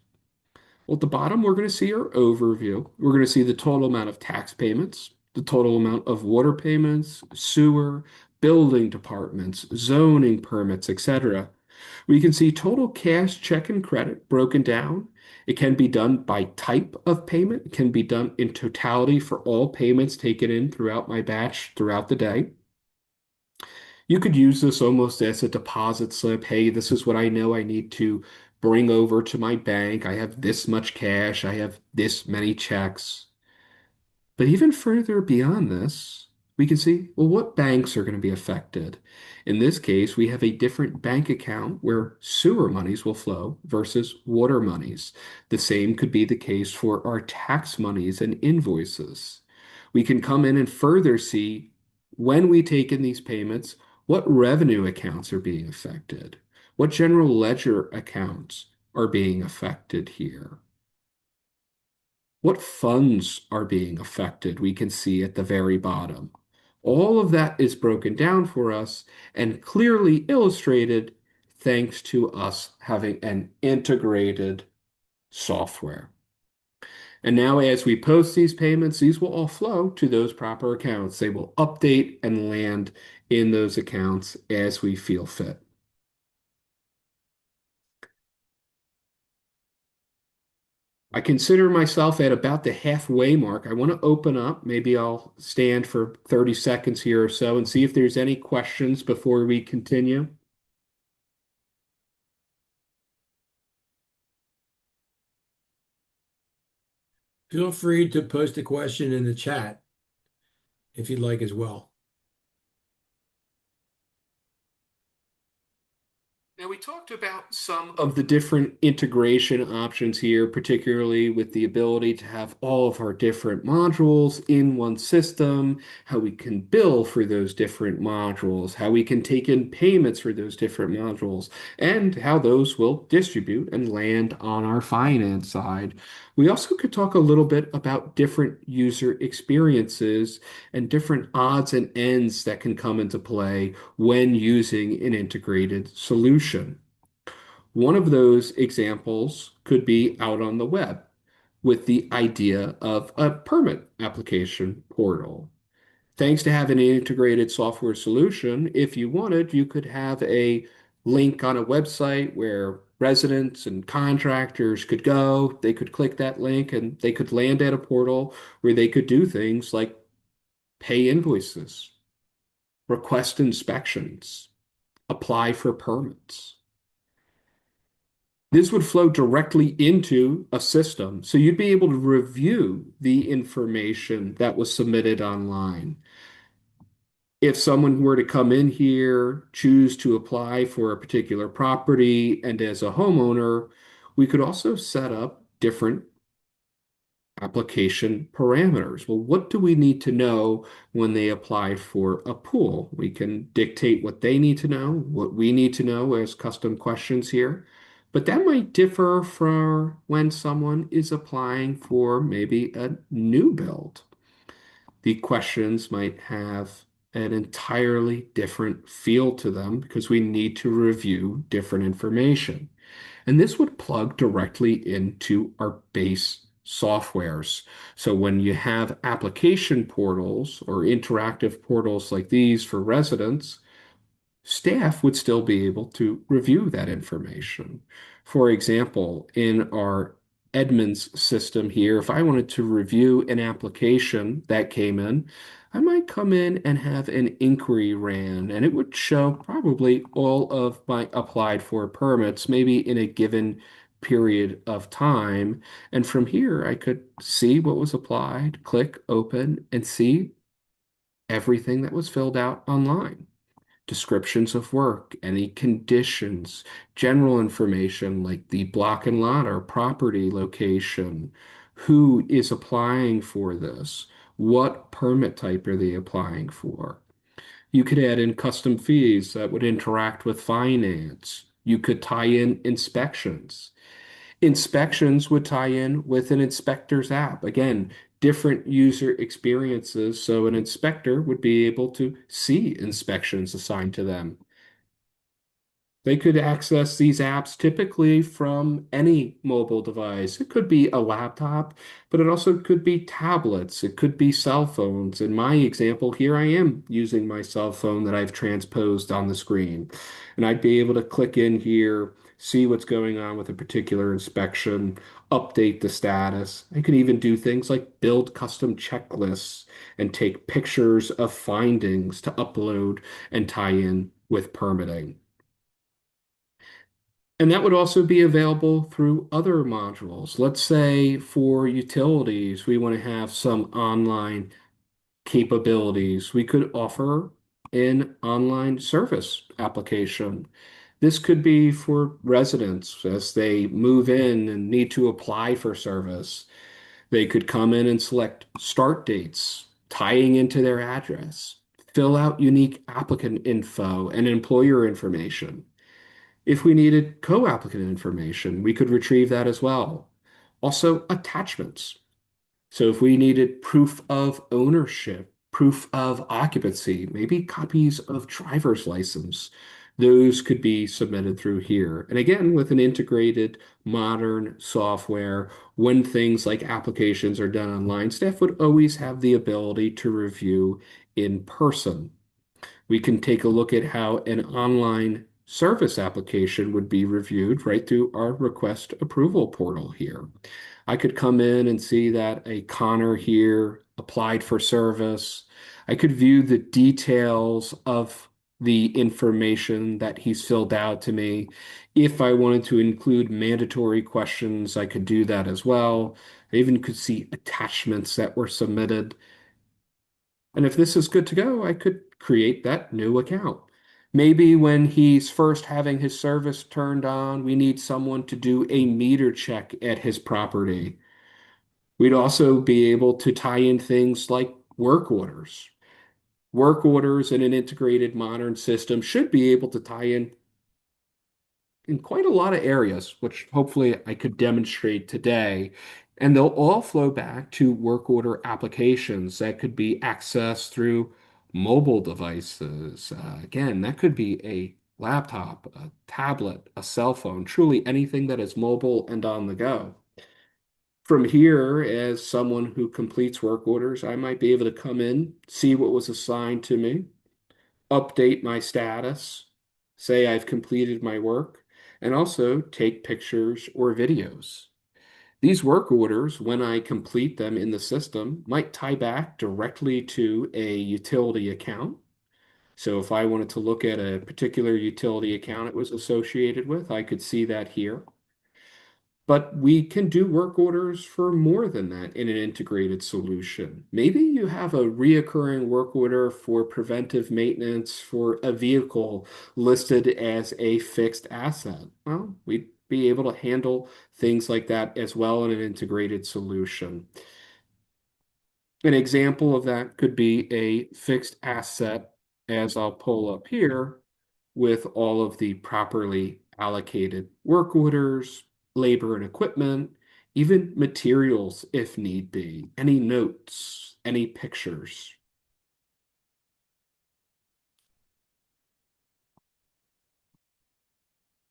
Well, at the bottom, we're going to see our overview. We're going to see the total amount of tax payments, the total amount of water payments, sewer, building departments, zoning permits, etc. We can see total cash, check, and credit broken down. It can be done by type of payment. It can be done in totality for all payments taken in throughout my batch throughout the day. You could use this almost as a deposit slip. Hey, this is what I know I need to bring over to my bank. I have this much cash. I have this many checks. But even further beyond this, we can see, well, what banks are going to be affected? In this case, we have a different bank account where sewer monies will flow versus water monies. The same could be the case for our tax monies and invoices. We can come in and further see when we take in these payments, what revenue accounts are being affected, what general ledger accounts are being affected here. What funds are being affected, we can see at the very bottom. All of that is broken down for us and clearly illustrated thanks to us having an integrated software. And now, as we post these payments, these will all flow to those proper accounts. They will update and land in those accounts as we feel fit. I consider myself at about the halfway mark. I want to open up. Maybe I'll stand for 30 seconds here or so and see if there's any questions before we continue. Feel free to post a question in the chat if you'd like as well. Now, we talked about some of the different integration options here, particularly with the ability to have all of our different modules in one system, how we can bill for those different modules, how we can take in payments for those different modules, and how those will distribute and land on our finance side. We also could talk a little bit about different user experiences and different odds and ends that can come into play when using an integrated solution. One of those examples could be out on the web with the idea of a permit application portal. Thanks to having an integrated software solution, if you wanted, you could have a link on a website where residents and contractors could go. They could click that link and they could land at a portal where they could do things like pay invoices, request inspections, apply for permits. This would flow directly into a system. So you'd be able to review the information that was submitted online. If someone were to come in here, choose to apply for a particular property, and as a homeowner, we could also set up different application parameters. Well, what do we need to know when they apply for a pool? We can dictate what they need to know, what we need to know as custom questions here. But that might differ for when someone is applying for maybe a new build. The questions might have an entirely different feel to them because we need to review different information. And this would plug directly into our base softwares. So when you have application portals or interactive portals like these for residents, staff would still be able to review that information. For example, in our Edmunds system here, if I wanted to review an application that came in, I might come in and have an inquiry ran, and it would show probably all of my applied for permits, maybe in a given period of time. And from here, I could see what was applied, click open, and see everything that was filled out online, descriptions of work, any conditions, general information like the block and lot or property location, who is applying for this, what permit type are they applying for. You could add in custom fees that would interact with finance. You could tie in inspections. Inspections would tie in with an inspector's app. Again, different user experiences. So an inspector would be able to see inspections assigned to them. They could access these apps typically from any mobile device. It could be a laptop, but it also could be tablets. It could be cell phones. In my example, here I am using my cell phone that I've transposed on the screen. And I'd be able to click in here, see what's going on with a particular inspection, update the status. I could even do things like build custom checklists and take pictures of findings to upload and tie in with permitting. And that would also be available through other modules. Let's say for utilities, we want to have some online capabilities. We could offer an online service application. This could be for residents as they move in and need to apply for service. They could come in and select start dates, tying into their address, fill out unique applicant info and employer information. If we needed co-applicant information, we could retrieve that as well. Also, attachments. So if we needed proof of ownership, proof of occupancy, maybe copies of driver's license, those could be submitted through here. And again, with an integrated modern software, when things like applications are done online, staff would always have the ability to review in person. We can take a look at how an online service application would be reviewed right through our request approval portal here. I could come in and see that a Connor here applied for service. I could view the details of the information that he's filled out to me. If I wanted to include mandatory questions, I could do that as well. I even could see attachments that were submitted. And if this is good to go, I could create that new account. Maybe when he's first having his service turned on, we need someone to do a meter check at his property. We'd also be able to tie in things like work orders. Work orders in an integrated modern system should be able to tie in quite a lot of areas, which hopefully I could demonstrate today. And they'll all flow back to work order applications that could be accessed through mobile devices. Again, that could be a laptop, a tablet, a cell phone, truly anything that is mobile and on the go. From here, as someone who completes work orders, I might be able to come in, see what was assigned to me, update my status, say I've completed my work, and also take pictures or videos. These work orders, when I complete them in the system, might tie back directly to a utility account. So if I wanted to look at a particular utility account it was associated with, I could see that here. But we can do work orders for more than that in an integrated solution. Maybe you have a reoccurring work order for preventive maintenance for a vehicle listed as a fixed asset. Well, we'd be able to handle things like that as well in an integrated solution. An example of that could be a fixed asset, as I'll pull up here, with all of the properly allocated work orders, labor and equipment, even materials if need be, any notes, any pictures.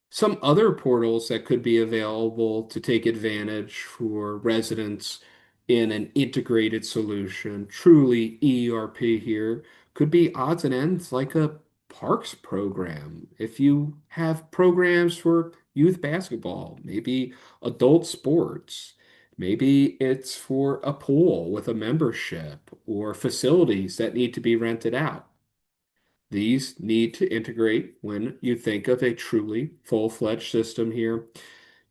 Some other portals that could be available to take advantage for residents in an integrated solution, truly ERP here, could be odds and ends like a parks program. If you have programs for youth basketball, maybe adult sports, maybe it's for a pool with a membership or facilities that need to be rented out. These need to integrate when you think of a truly full-fledged system here.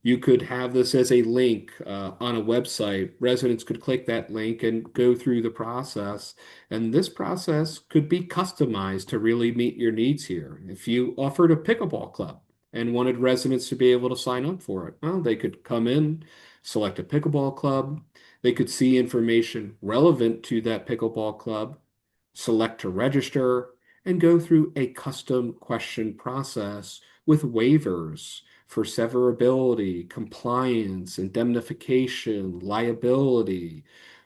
You could have this as a link on a website. Residents could click that link and go through the process. And this process could be customized to really meet your needs here. If you offered a pickleball club and wanted residents to be able to sign up for it, well, they could come in, select a pickleball club. They could see information relevant to that pickleball club, select to register, and go through a custom question process with waivers for severability, compliance, indemnification, liability.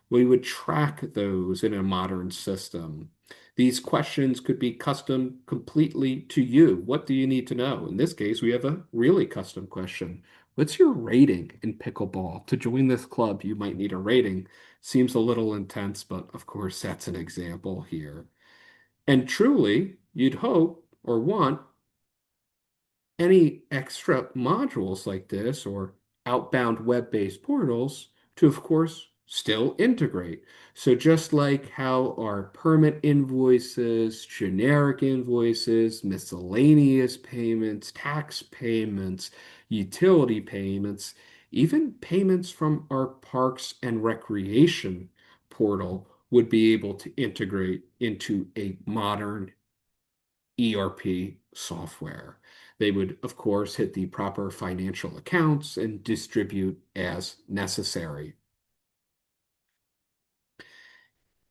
We would track those in a modern system. These questions could be custom completely to you. What do you need to know? In this case, we have a really custom question. What's your rating in pickleball? To join this club, you might need a rating. Seems a little intense, but of course, that's an example here. And truly, you'd hope or want any extra modules like this or outbound web-based portals to, of course, still integrate. So just like how our permit invoices, generic invoices, miscellaneous payments, tax payments, utility payments, even payments from our parks and recreation portal would be able to integrate into a modern ERP software. They would, of course, hit the proper financial accounts and distribute as necessary.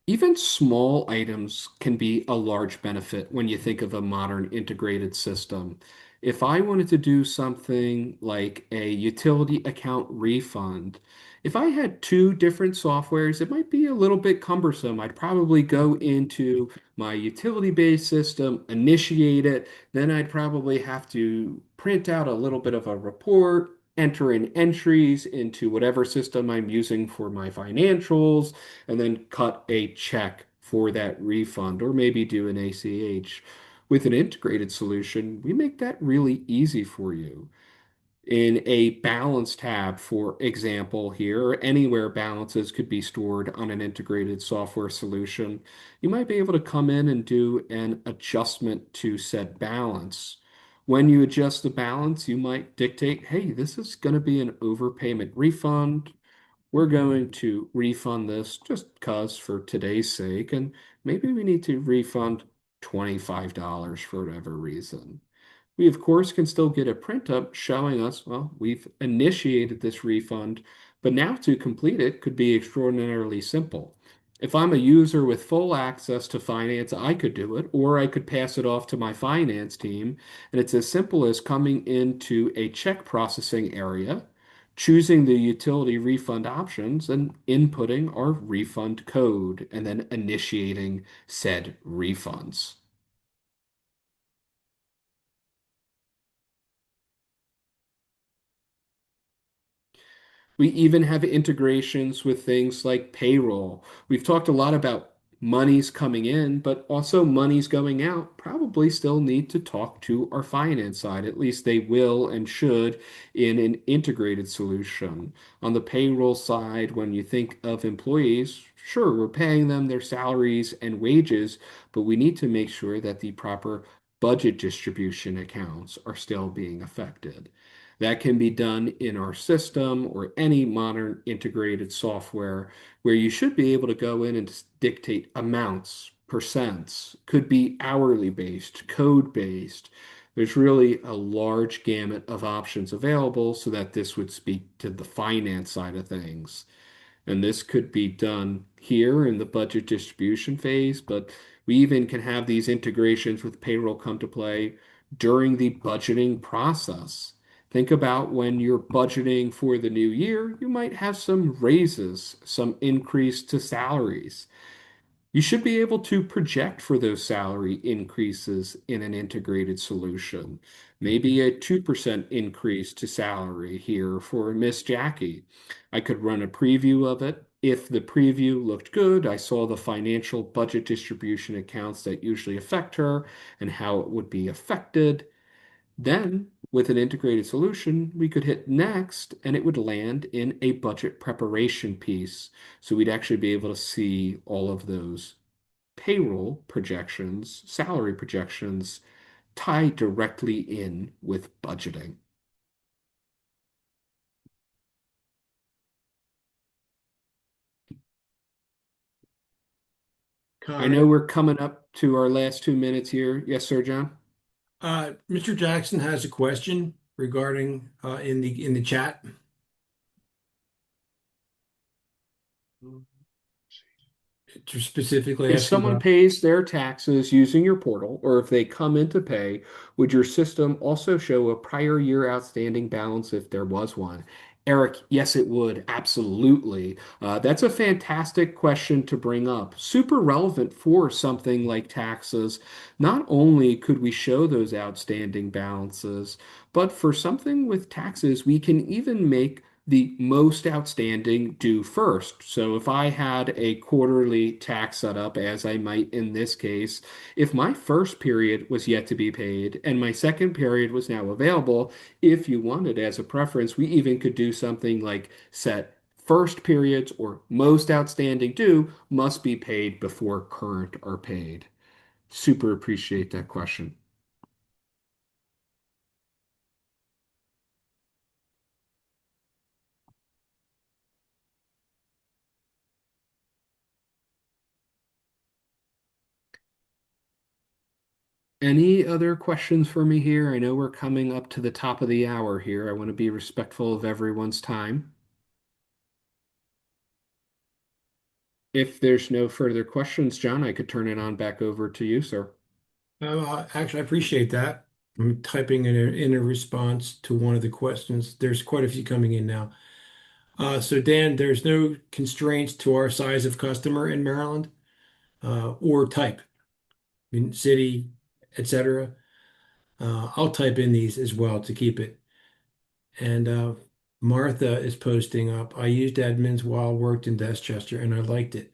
Even small items can be a large benefit when you think of a modern integrated system. If I wanted to do something like a utility account refund, if I had two different softwares, it might be a little bit cumbersome. I'd probably go into my utility-based system, initiate it, then I'd probably have to print out a little bit of a report, enter in entries into whatever system I'm using for my financials, and then cut a check for that refund or maybe do an ACH. With an integrated solution, we make that really easy for you. In a balance tab, for example, here, or anywhere balances could be stored on an integrated software solution, you might be able to come in and do an adjustment to said balance. When you adjust the balance, you might dictate, hey, this is going to be an overpayment refund. We're going to refund this just because for today's sake, and maybe we need to refund $25 for whatever reason. We, of course, can still get a print up showing us, well, we've initiated this refund, but now to complete it could be extraordinarily simple. If I'm a user with full access to finance, I could do it, or I could pass it off to my finance team. And it's as simple as coming into a check processing area, choosing the utility refund options, and inputting our refund code, and then initiating said refunds. We even have integrations with things like payroll. We've talked a lot about monies coming in, but also monies going out probably still need to talk to our finance side. At least they will and should in an integrated solution. On the payroll side, when you think of employees, sure, we're paying them their salaries and wages, but we need to make sure that the proper budget distribution accounts are still being affected. That can be done in our system or any modern integrated software where you should be able to go in and dictate amounts, percents, could be hourly based, code based. There's really a large gamut of options available so that this would speak to the finance side of things. And this could be done here in the budget distribution phase, but we even can have these integrations with payroll come to play during the budgeting process. Think about when you're budgeting for the new year, you might have some raises, some increase to salaries. You should be able to project for those salary increases in an integrated solution. Maybe a 2% increase to salary here for Miss Jackie. I could run a preview of it. If the preview looked good, I saw the financial budget distribution accounts that usually affect her and how it would be affected. Then, with an integrated solution, we could hit next and it would land in a budget preparation piece. So we'd actually be able to see all of those payroll projections, salary projections tie directly in with budgeting. I know we're coming up to our last 2 minutes here. Yes, sir, John? Mr. Jackson has a question regarding in the chat. To specifically If asking someone about, pays their taxes using your portal, or if they come in to pay, would your system also show a prior year outstanding balance if there was one? Eric, yes, it would. Absolutely. That's a fantastic question to bring up. Super relevant for something like taxes. Not only could we show those outstanding balances, but for something with taxes, we can even make the most outstanding due first. So if I had a quarterly tax setup, as I might in this case, if my first period was yet to be paid and my second period was now available, if you wanted as a preference, we even could do something like set first periods or most outstanding due must be paid before current are paid. Super appreciate that question. Any other questions for me here? I know we're coming up to the top of the hour here. I want to be respectful of everyone's time. If there's no further questions, John, I could turn it on back over to you, sir. actually, I appreciate that. I'm typing in a response to one of the questions. There's quite a few coming in now. So Dan, there's no constraints to our size of customer in Maryland, or type, in city, etc. I'll type in these as well to keep it. And Martha is posting up. I used admins while I worked in Westchester, and I liked it.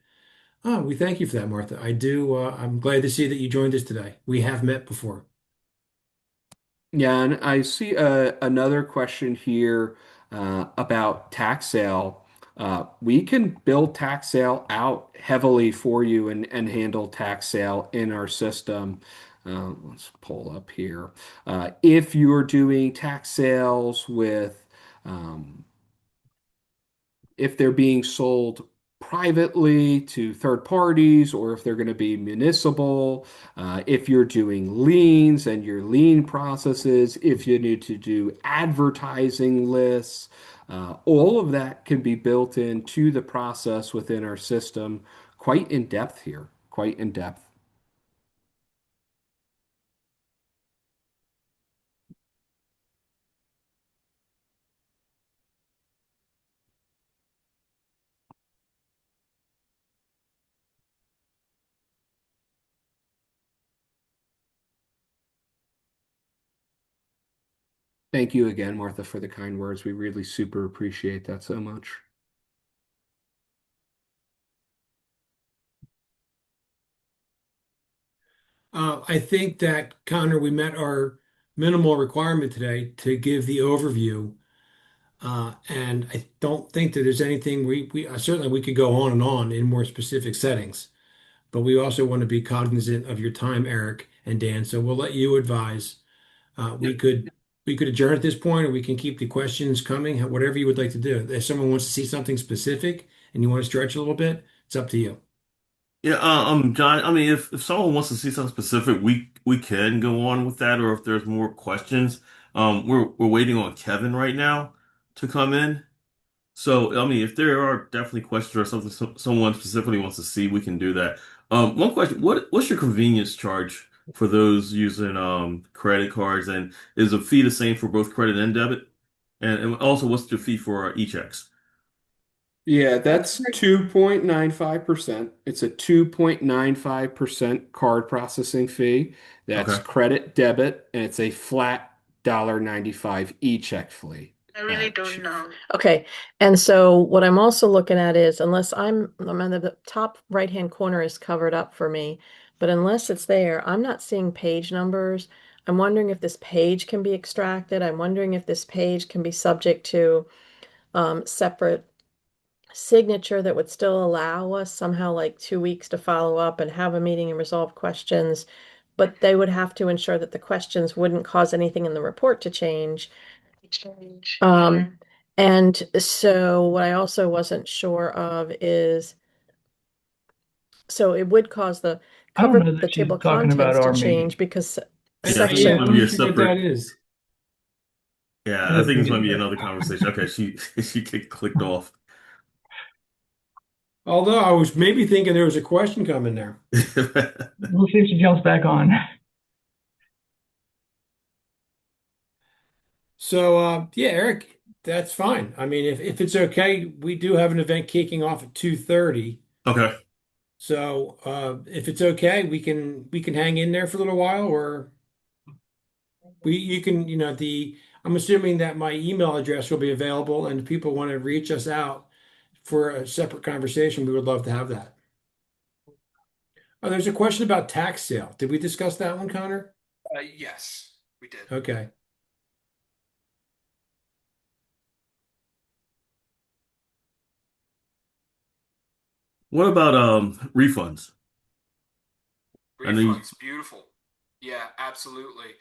Oh, we thank you for that, Martha. I do. I'm glad to see that you joined us today. We have met before. Yeah, and I see another question here about tax sale. We can build tax sale out heavily for you and handle tax sale in our system. Let's pull up here. If you're doing tax sales with um, if they're being sold privately to third parties or if they're going to be municipal, if you're doing liens and your lien processes, if you need to do advertising lists, all of that can be built into the process within our system quite in depth here, quite in depth. Thank you again, Martha, for the kind words. We really super appreciate that so much. I think that, Connor, we met our minimal requirement today to give the overview. And I don't think that there's anything certainly we could go on and on in more specific settings, but we also want to be cognizant of your time, Eric and Dan. So we'll let you advise. We could adjourn at this point, or we can keep the questions coming, whatever you would like to do. If someone wants to see something specific and you want to stretch a little bit, it's up to you. Yeah, John. I mean, if someone wants to see something specific, we can go on with that. Or if there's more questions, we're waiting on Kevin right now to come in. So, I mean, if there are definitely questions or something someone specifically wants to see, we can do that. One question: what's your convenience charge for those using credit cards, and is the fee the same for both credit and debit? And also, what's the fee for e-checks? Yeah, that's 2.95%. It's a 2.95% card processing fee. That's Okay. credit debit, and it's a flat $1.95 e-check fee. I really don't know. Okay, and so what I'm also looking at is unless I'm on the top right-hand corner is covered up for me, but unless it's there, I'm not seeing page numbers. I'm wondering if this page can be extracted. I'm wondering if this page can be subject to separate signature that would still allow us somehow like 2 weeks to follow up and have a meeting and resolve questions, but they would have to ensure that the questions wouldn't cause anything in the report to change. And so what I also wasn't sure of is, so it would cause the I don't cover, know the that she's table of talking about contents to our change meeting. because Yeah, I think this Yeah, might let section, be me a see what that separate. is. Yeah, I think this might be another conversation. Okay, she she clicked off. Although I was maybe thinking there was a question coming there. We'll see if she jumps back on. So yeah, Eric, that's fine. I mean, if it's okay, we do have an event kicking off at 2:30. Okay. So if it's okay, we can hang in there for a little while, or we you can, the I'm assuming that my email address will be available, and if people want to reach us out for a separate conversation, we would love to have that. Oh, there's a question about tax sale. Did we discuss that one, Connor? Yes, we did. Okay. What about refunds? I know you, Refunds, beautiful. Yeah, absolutely.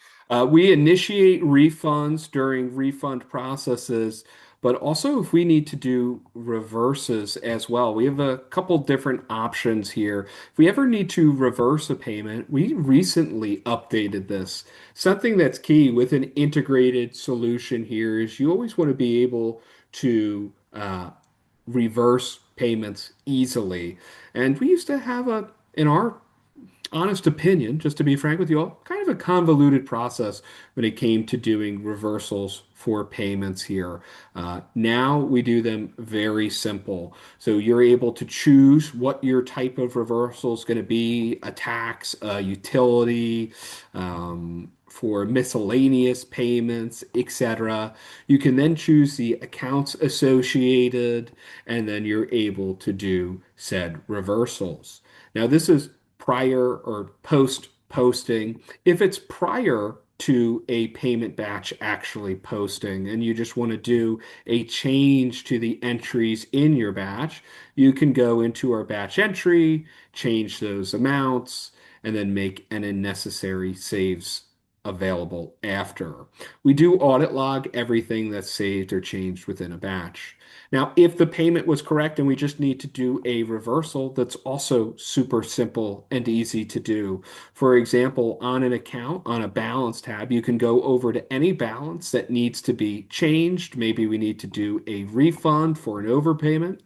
We initiate refunds during refund processes, but also if we need to do reverses as well. We have a couple different options here. If we ever need to reverse a payment, we recently updated this. Something that's key with an integrated solution here is you always want to be able to reverse payments easily. And we used to have in our honest opinion, just to be frank with you all, kind of a convoluted process when it came to doing reversals for payments here. Now we do them very simple. So you're able to choose what your type of reversal is going to be, a tax, a utility, for miscellaneous payments, etc. You can then choose the accounts associated, and then you're able to do said reversals. Now, this is prior or post posting. If it's prior to a payment batch actually posting and you just want to do a change to the entries in your batch, you can go into our batch entry, change those amounts, and then make any necessary saves available after. We do audit log everything that's saved or changed within a batch. Now, if the payment was correct and we just need to do a reversal, that's also super simple and easy to do. For example, on an account, on a balance tab, you can go over to any balance that needs to be changed. Maybe we need to do a refund for an overpayment.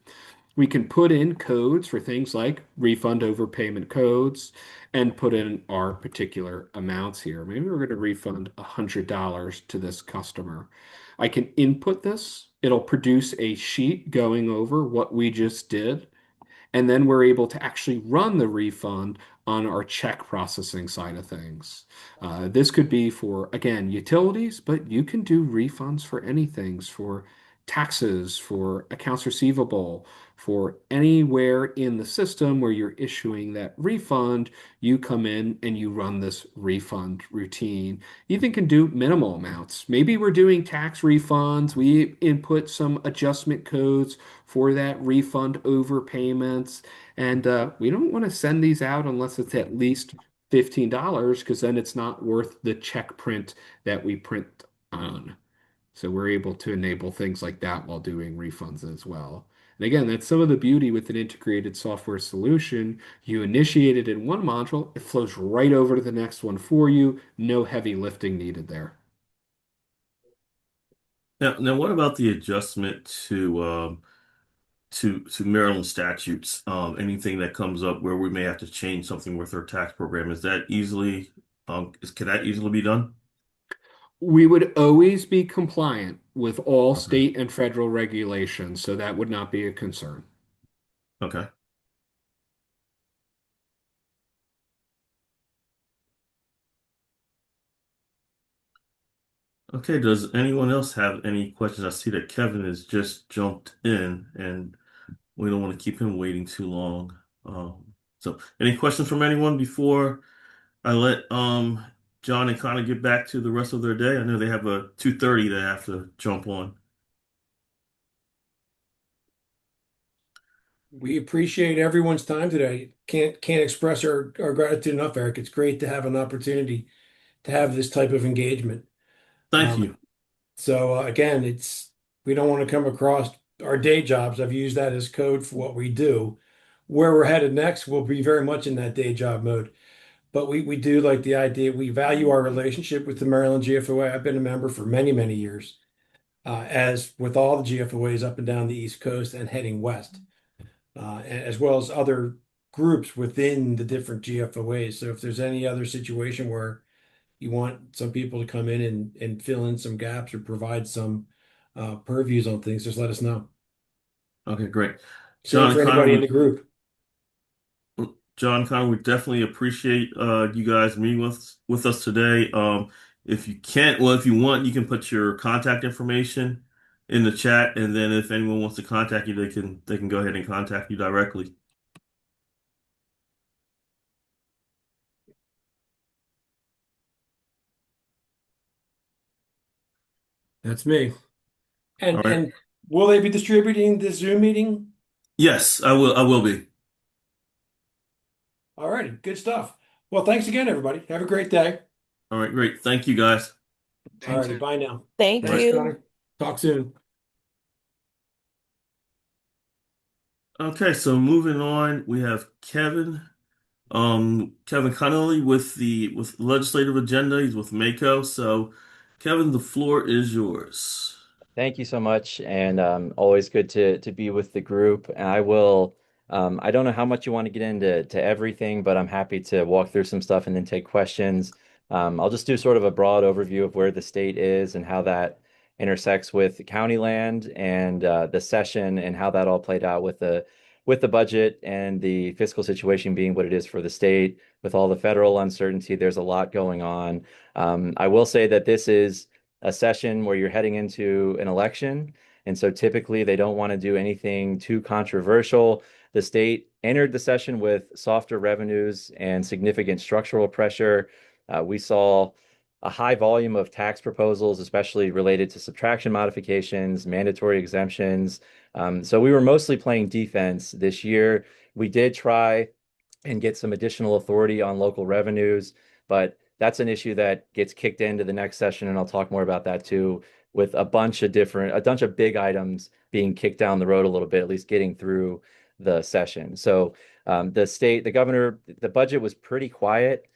We can put in codes for things like refund overpayment codes and put in our particular amounts here. Maybe we're going to refund $100 to this customer. I can input this. It'll produce a sheet going over what we just did, and then we're able to actually run the refund on our check processing side of things. This could be for, again, utilities, but you can do refunds for anything, for taxes, for accounts receivable, for anywhere in the system where you're issuing that refund, you come in and you run this refund routine. You even can do minimal amounts. Maybe we're doing tax refunds. We input some adjustment codes for that refund overpayments. And we don't want to send these out unless it's at least $15 because then it's not worth the check print that we print on. So we're able to enable things like that while doing refunds as well. And again, that's some of the beauty with an integrated software solution. You initiate it in one module, it flows right over to the next one for you. No heavy lifting needed there. now, what about the adjustment to Maryland statutes? Anything that comes up where we may have to change something with our tax program, is that easily can that easily be done? We would always be compliant with all Okay. state and federal regulations, so that would not be a concern. Okay. Okay. Does anyone else have any questions? I see that Kevin has just jumped in, and we don't want to keep him waiting too long. So, any questions from anyone before I let John and Connor get back to the rest of their day? I know they have a 2:30 they have to jump on. We appreciate everyone's time today. Can't express our gratitude enough, Eric. It's great to have an opportunity to have this type of engagement. Thank Um, you. so again, it's we don't want to come across our day jobs. I've used that as code for what we do. Where we're headed next, we'll be very much in that day job mode. But we do like the idea. We value our relationship with the Maryland GFOA. I've been a member for many, many years, as with all the GFOAs up and down the East Coast and heading west. as well as other groups within the different GFOAs. So if there's any other situation where you want some people to come in and fill in some gaps or provide some purviews on things, just let us know. Okay, great. Same John for and Connor, anybody in the group. we definitely appreciate you guys meeting with us today. If you can't, well, if you want, you can put your contact information in the chat, and then if anyone wants to contact you, they can go ahead and contact you directly. That's me. All And right. and will they be distributing the Zoom meeting? Yes, I will. I will be. All righty, good stuff. Well, thanks again, everybody. Have a great day. All right, great. Thank you, guys. All Thanks. righty, bye now. Thank Thanks, you. Connor. Talk soon. Okay, so moving on, we have Kevin Connolly with legislative agenda. He's with Mako. So, Kevin, the floor is yours. Thank you so much, and always good to be with the group. And I will. I don't know how much you want to get into everything, but I'm happy to walk through some stuff and then take questions. I'll just do sort of a broad overview of where the state is and how that intersects with county land and the session and how that all played out with the budget and the fiscal situation being what it is for the state. With all the federal uncertainty, there's a lot going on. I will say that this is a session where you're heading into an election. And so typically they don't want to do anything too controversial. The state entered the session with softer revenues and significant structural pressure. We saw a high volume of tax proposals, especially related to subtraction modifications, mandatory exemptions. So we were mostly playing defense this year. We did try and get some additional authority on local revenues, but that's an issue that gets kicked into the next session, and I'll talk more about that too, with a bunch of big items being kicked down the road a little bit, at least getting through the session. So the governor, the budget was pretty quiet.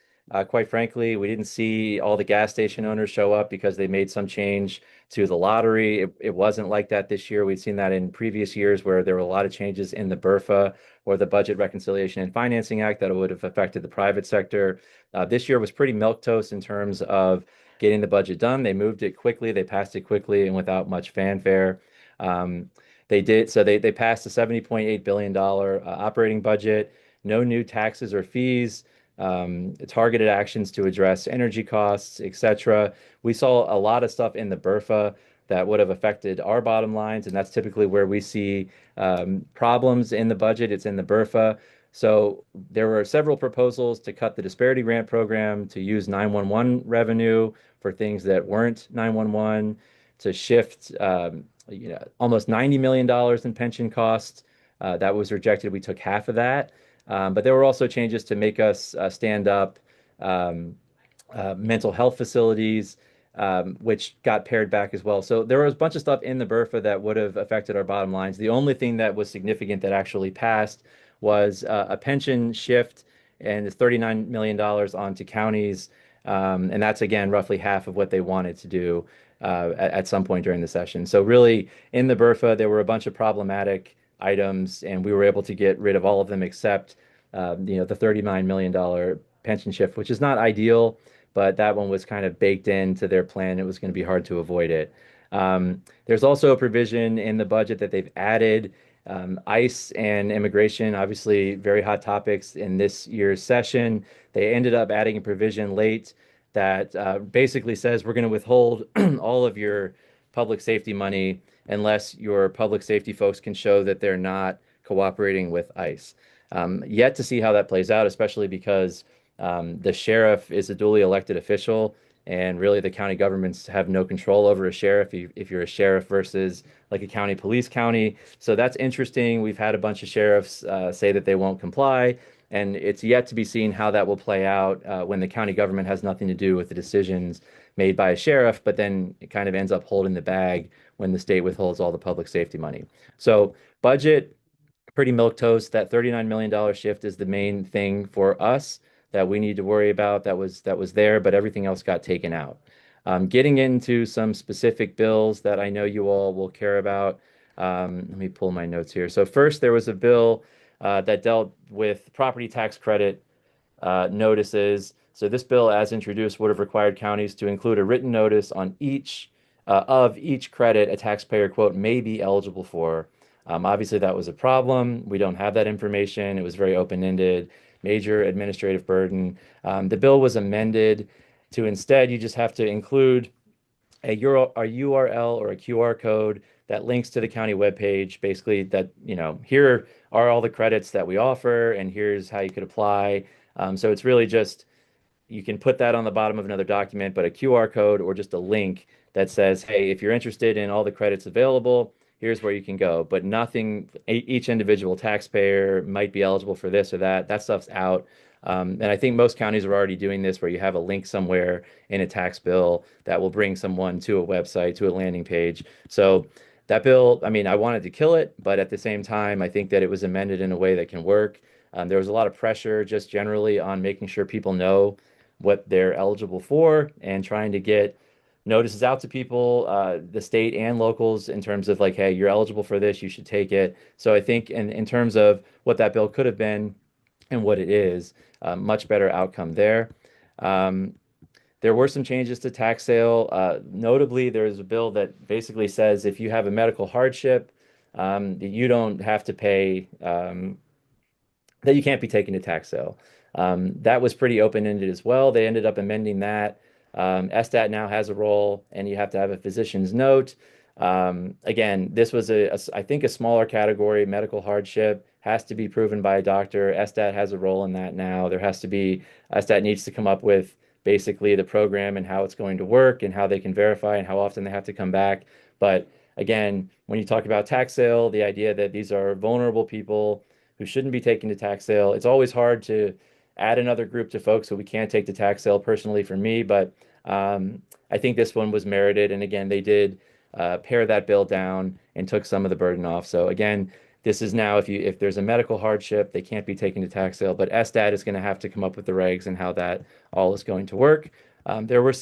Quite frankly, we didn't see all the gas station owners show up because they made some change to the lottery. It wasn't like that this year. We'd seen that in previous years where there were a lot of changes in the BRFA or the Budget Reconciliation and Financing Act that would have affected the private sector. This year was pretty milquetoast in terms of getting the budget done. They moved it quickly, they passed it quickly and without much fanfare. They passed a $70.8 billion operating budget, no new taxes or fees, targeted actions to address energy costs, etc. We saw a lot of stuff in the BRFA that would have affected our bottom lines, and that's typically where we see problems in the budget. It's in the BRFA. So there were several proposals to cut the disparity grant program, to use 911 revenue for things that weren't 911, to shift almost $90 million in pension costs. That was rejected. We took half of that. But there were also changes to make us stand up um, mental health facilities, which got pared back as well. So there was a bunch of stuff in the BRFA that would have affected our bottom lines. The only thing that was significant that actually passed was a pension shift and it's $39 million onto counties. And that's again roughly half of what they wanted to do at some point during the session. So really, in the BRFA, there were a bunch of problematic items, and we were able to get rid of all of them except the $39 million pension shift, which is not ideal, but that one was kind of baked into their plan. It was going to be hard to avoid it. There's also a provision in the budget that they've added ICE and immigration, obviously very hot topics in this year's session. They ended up adding a provision late that basically says we're going to withhold all of your public safety money unless your public safety folks can show that they're not cooperating with ICE. Yet to see how that plays out, especially because the sheriff is a duly elected official, and really the county governments have no control over a sheriff if you're a sheriff versus like a county police county. So that's interesting. We've had a bunch of sheriffs say that they won't comply, and it's yet to be seen how that will play out when the county government has nothing to do with the decisions made by a sheriff, but then it kind of ends up holding the bag when the state withholds all the public safety money. So budget pretty milquetoast. That $39 million shift is the main thing for us that we need to worry about. That was there, but everything else got taken out. Getting into some specific bills that I know you all will care about. Let me pull my notes here. So first, there was a bill that dealt with property tax credit notices. So this bill, as introduced, would have required counties to include a written notice on each of each credit a taxpayer, quote, may be eligible for. Obviously, that was a problem. We don't have that information. It was very open-ended, major administrative burden. The bill was amended to instead, you just have to include a URL or a QR code that links to the county webpage, basically that, here are all the credits that we offer, and here's how you could apply. So it's really just you can put that on the bottom of another document, but a QR code or just a link that says, hey, if you're interested in all the credits available, here's where you can go. But nothing, each individual taxpayer might be eligible for this or that. That stuff's out. And I think most counties are already doing this where you have a link somewhere in a tax bill that will bring someone to a website, to a landing page. So that bill, I mean, I wanted to kill it, but at the same time, I think that it was amended in a way that can work. There was a lot of pressure just generally on making sure people know what they're eligible for and trying to get notices out to people, the state and locals, in terms of like, hey, you're eligible for this, you should take it. So I think in terms of what that bill could have been and what it is, much better outcome there. Um, there were some changes to tax sale. Notably, there's a bill that basically says if you have a medical hardship, you don't have to pay that you can't be taken to tax sale. That was pretty open-ended as well. They ended up amending that. SDAT now has a role, and you have to have a physician's note. Again, this was I think a smaller category. Medical hardship has to be proven by a doctor. SDAT has a role in that now. SDAT needs to come up with basically the program and how it's going to work and how they can verify and how often they have to come back. But again, when you talk about tax sale, the idea that these are vulnerable people who shouldn't be taken to tax sale. It's always hard to add another group to folks who we can't take to tax sale personally for me, but I think this one was merited. And again, they did pare that bill down and took some of the burden off. So again, this is now if there's a medical hardship, they can't be taken to tax sale, but SDAT is going to have to come up with the regs and how that all is going to work. There were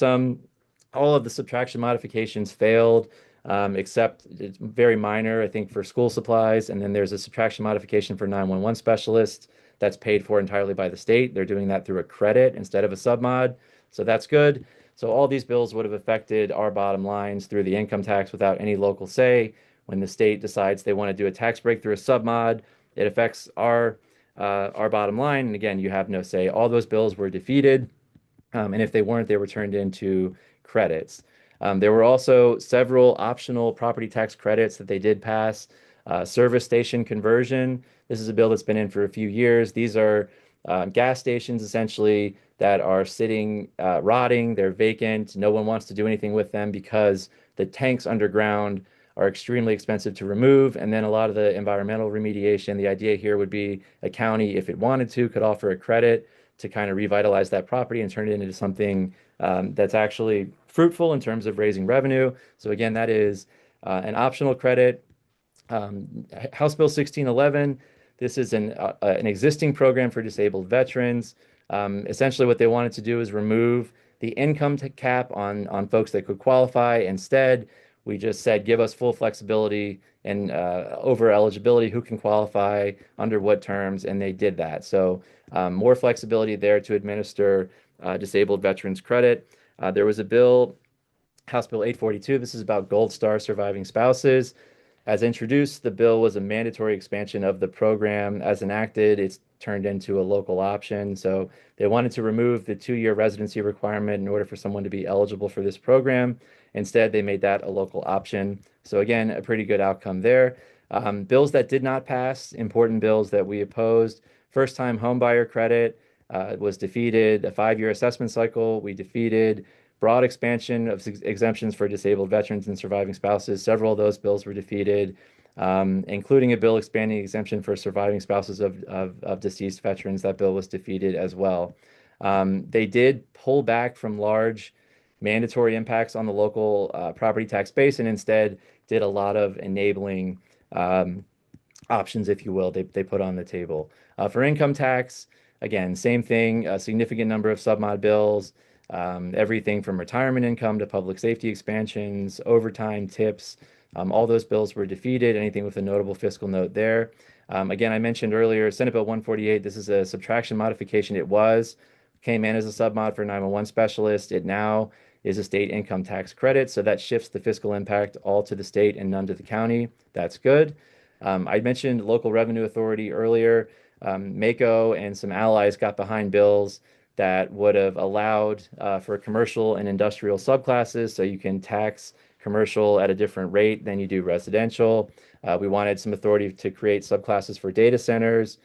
all of the subtraction modifications failed except it's very minor, I think, for school supplies. And then there's a subtraction modification for 911 specialists that's paid for entirely by the state. They're doing that through a credit instead of a submod. So that's good. So all these bills would have affected our bottom lines through the income tax without any local say. When the state decides they want to do a tax break through a submod, it affects our bottom line. And again, you have no say. All those bills were defeated. And if they weren't, they were turned into credits. There were also several optional property tax credits that they did pass. Service station conversion. This is a bill that's been in for a few years. These are gas stations essentially that are sitting, rotting. They're vacant. No one wants to do anything with them because the tanks underground are extremely expensive to remove. And then a lot of the environmental remediation. The idea here would be a county, if it wanted to, could offer a credit to kind of revitalize that property and turn it into something that's actually fruitful in terms of raising revenue. So again, that is an optional credit. House Bill 1611, this is an existing program for disabled veterans. Essentially, what they wanted to do is remove the income cap on folks that could qualify. Instead, we just said, give us full flexibility and over eligibility, who can qualify under what terms, and they did that. So more flexibility there to administer disabled veterans credit. There was a bill, House Bill 842. This is about Gold Star surviving spouses. As introduced, the bill was a mandatory expansion of the program. As enacted, it's turned into a local option. So they wanted to remove the 2-year residency requirement in order for someone to be eligible for this program. Instead, they made that a local option. So again, a pretty good outcome there. Bills that did not pass, important bills that we opposed. First-time homebuyer credit was defeated. A 5-year assessment cycle, we defeated. Broad expansion of exemptions for disabled veterans and surviving spouses. Several of those bills were defeated, including a bill expanding exemption for surviving spouses of deceased veterans. That bill was defeated as well. They did pull back from large mandatory impacts on the local property tax base and instead did a lot of enabling options, if you will, they put on the table. For income tax, again, same thing, a significant number of submod bills. Everything from retirement income to public safety expansions, overtime, tips. All those bills were defeated, anything with a notable fiscal note there. Again, I mentioned earlier, Senate Bill 148, this is a subtraction modification. Came in as a submod for 911 specialist. It now is a state income tax credit, so that shifts the fiscal impact all to the state and none to the county. That's good. I mentioned local revenue authority earlier. MACO and some allies got behind bills that would have allowed for commercial and industrial subclasses, so you can tax commercial at a different rate than you do residential. We wanted some authority to create subclasses for data centers,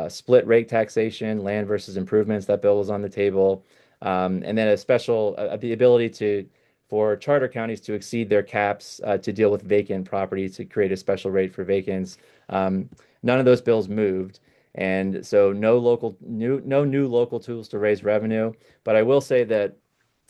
split rate taxation, land versus improvements. That bill was on the table. And then the ability for charter counties to exceed their caps to deal with vacant property to create a special rate for vacants. None of those bills moved. And so no new local tools to raise revenue. But I will say that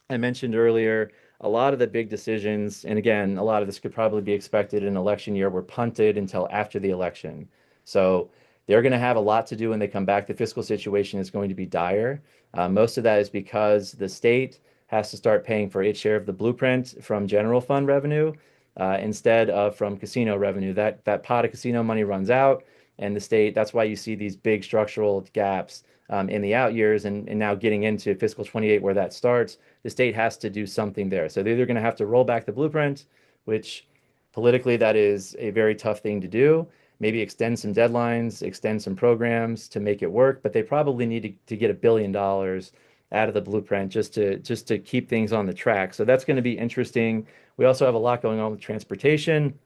I mentioned earlier, a lot of the big decisions, and again, a lot of this could probably be expected in an election year, were punted until after the election. So they're going to have a lot to do when they come back. The fiscal situation is going to be dire. Most of that is because the state has to start paying for its share of the blueprint from general fund revenue instead of from casino revenue. That pot of casino money runs out, and the state, that's why you see these big structural gaps in the out years and now getting into fiscal 28 where that starts. The state has to do something there. So they're either going to have to roll back the blueprint, which politically that is a very tough thing to do. Maybe extend some deadlines, extend some programs to make it work, but they probably need to get $1 billion out of the blueprint just to keep things on the track. So that's going to be interesting. We also have a lot going on with transportation.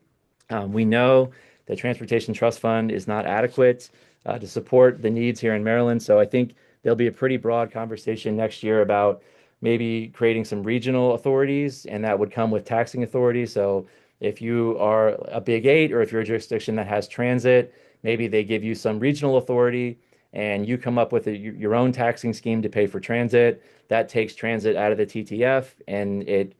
We know the Transportation Trust Fund is not adequate to support the needs here in Maryland. So I think there'll be a pretty broad conversation next year about maybe creating some regional authorities, and that would come with taxing authority. So if you are a big eight, or if you're a jurisdiction that has transit, maybe they give you some regional authority and you come up with your own taxing scheme to pay for transit. That takes transit out of the TTF, and it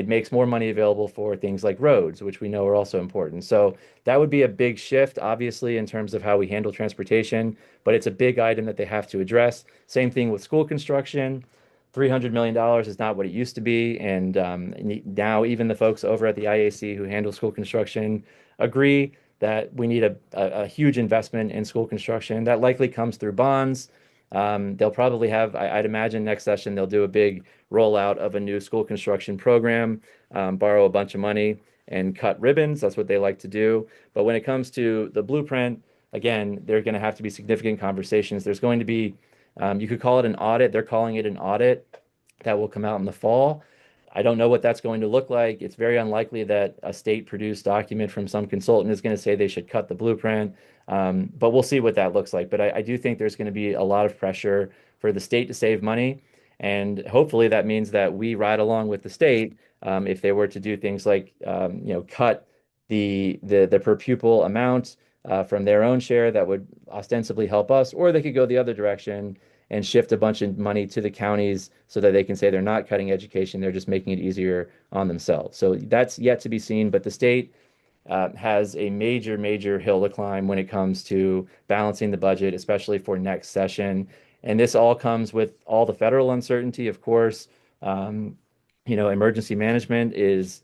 makes more money available for things like roads, which we know are also important. So that would be a big shift, obviously, in terms of how we handle transportation, but it's a big item that they have to address. Same thing with school construction. $300 million is not what it used to be. And now even the folks over at the IAC who handle school construction agree that we need a huge investment in school construction. That likely comes through bonds. They'll probably have, I'd imagine next session, they'll do a big rollout of a new school construction program, borrow a bunch of money and cut ribbons. That's what they like to do. But when it comes to the blueprint, again, there are going to have to be significant conversations. There's going to be, you could call it an audit. They're calling it an audit that will come out in the fall. I don't know what that's going to look like. It's very unlikely that a state-produced document from some consultant is going to say they should cut the blueprint. But we'll see what that looks like. But I do think there's going to be a lot of pressure for the state to save money. And hopefully that means that we ride along with the state if they were to do things like cut the per pupil amount from their own share that would ostensibly help us, or they could go the other direction and shift a bunch of money to the counties so that they can say they're not cutting education, they're just making it easier on themselves. So that's yet to be seen, but the state has a major, major hill to climb when it comes to balancing the budget, especially for next session. And this all comes with all the federal uncertainty, of course. Emergency management is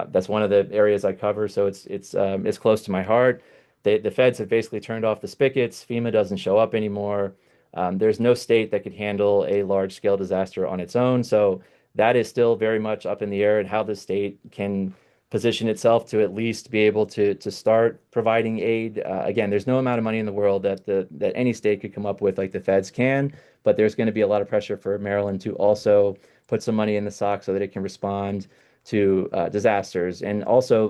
that's one of the areas I cover, so it's close to my heart. The feds have basically turned off the spigots. FEMA doesn't show up anymore. There's no state that could handle a large scale disaster on its own. So that is still very much up in the air, and how the state can position itself to at least be able to start providing aid. Again, there's no amount of money in the world that any state could come up with like the feds can, but there's going to be a lot of pressure for Maryland to also put some money in the sock so that it can respond to disasters. And also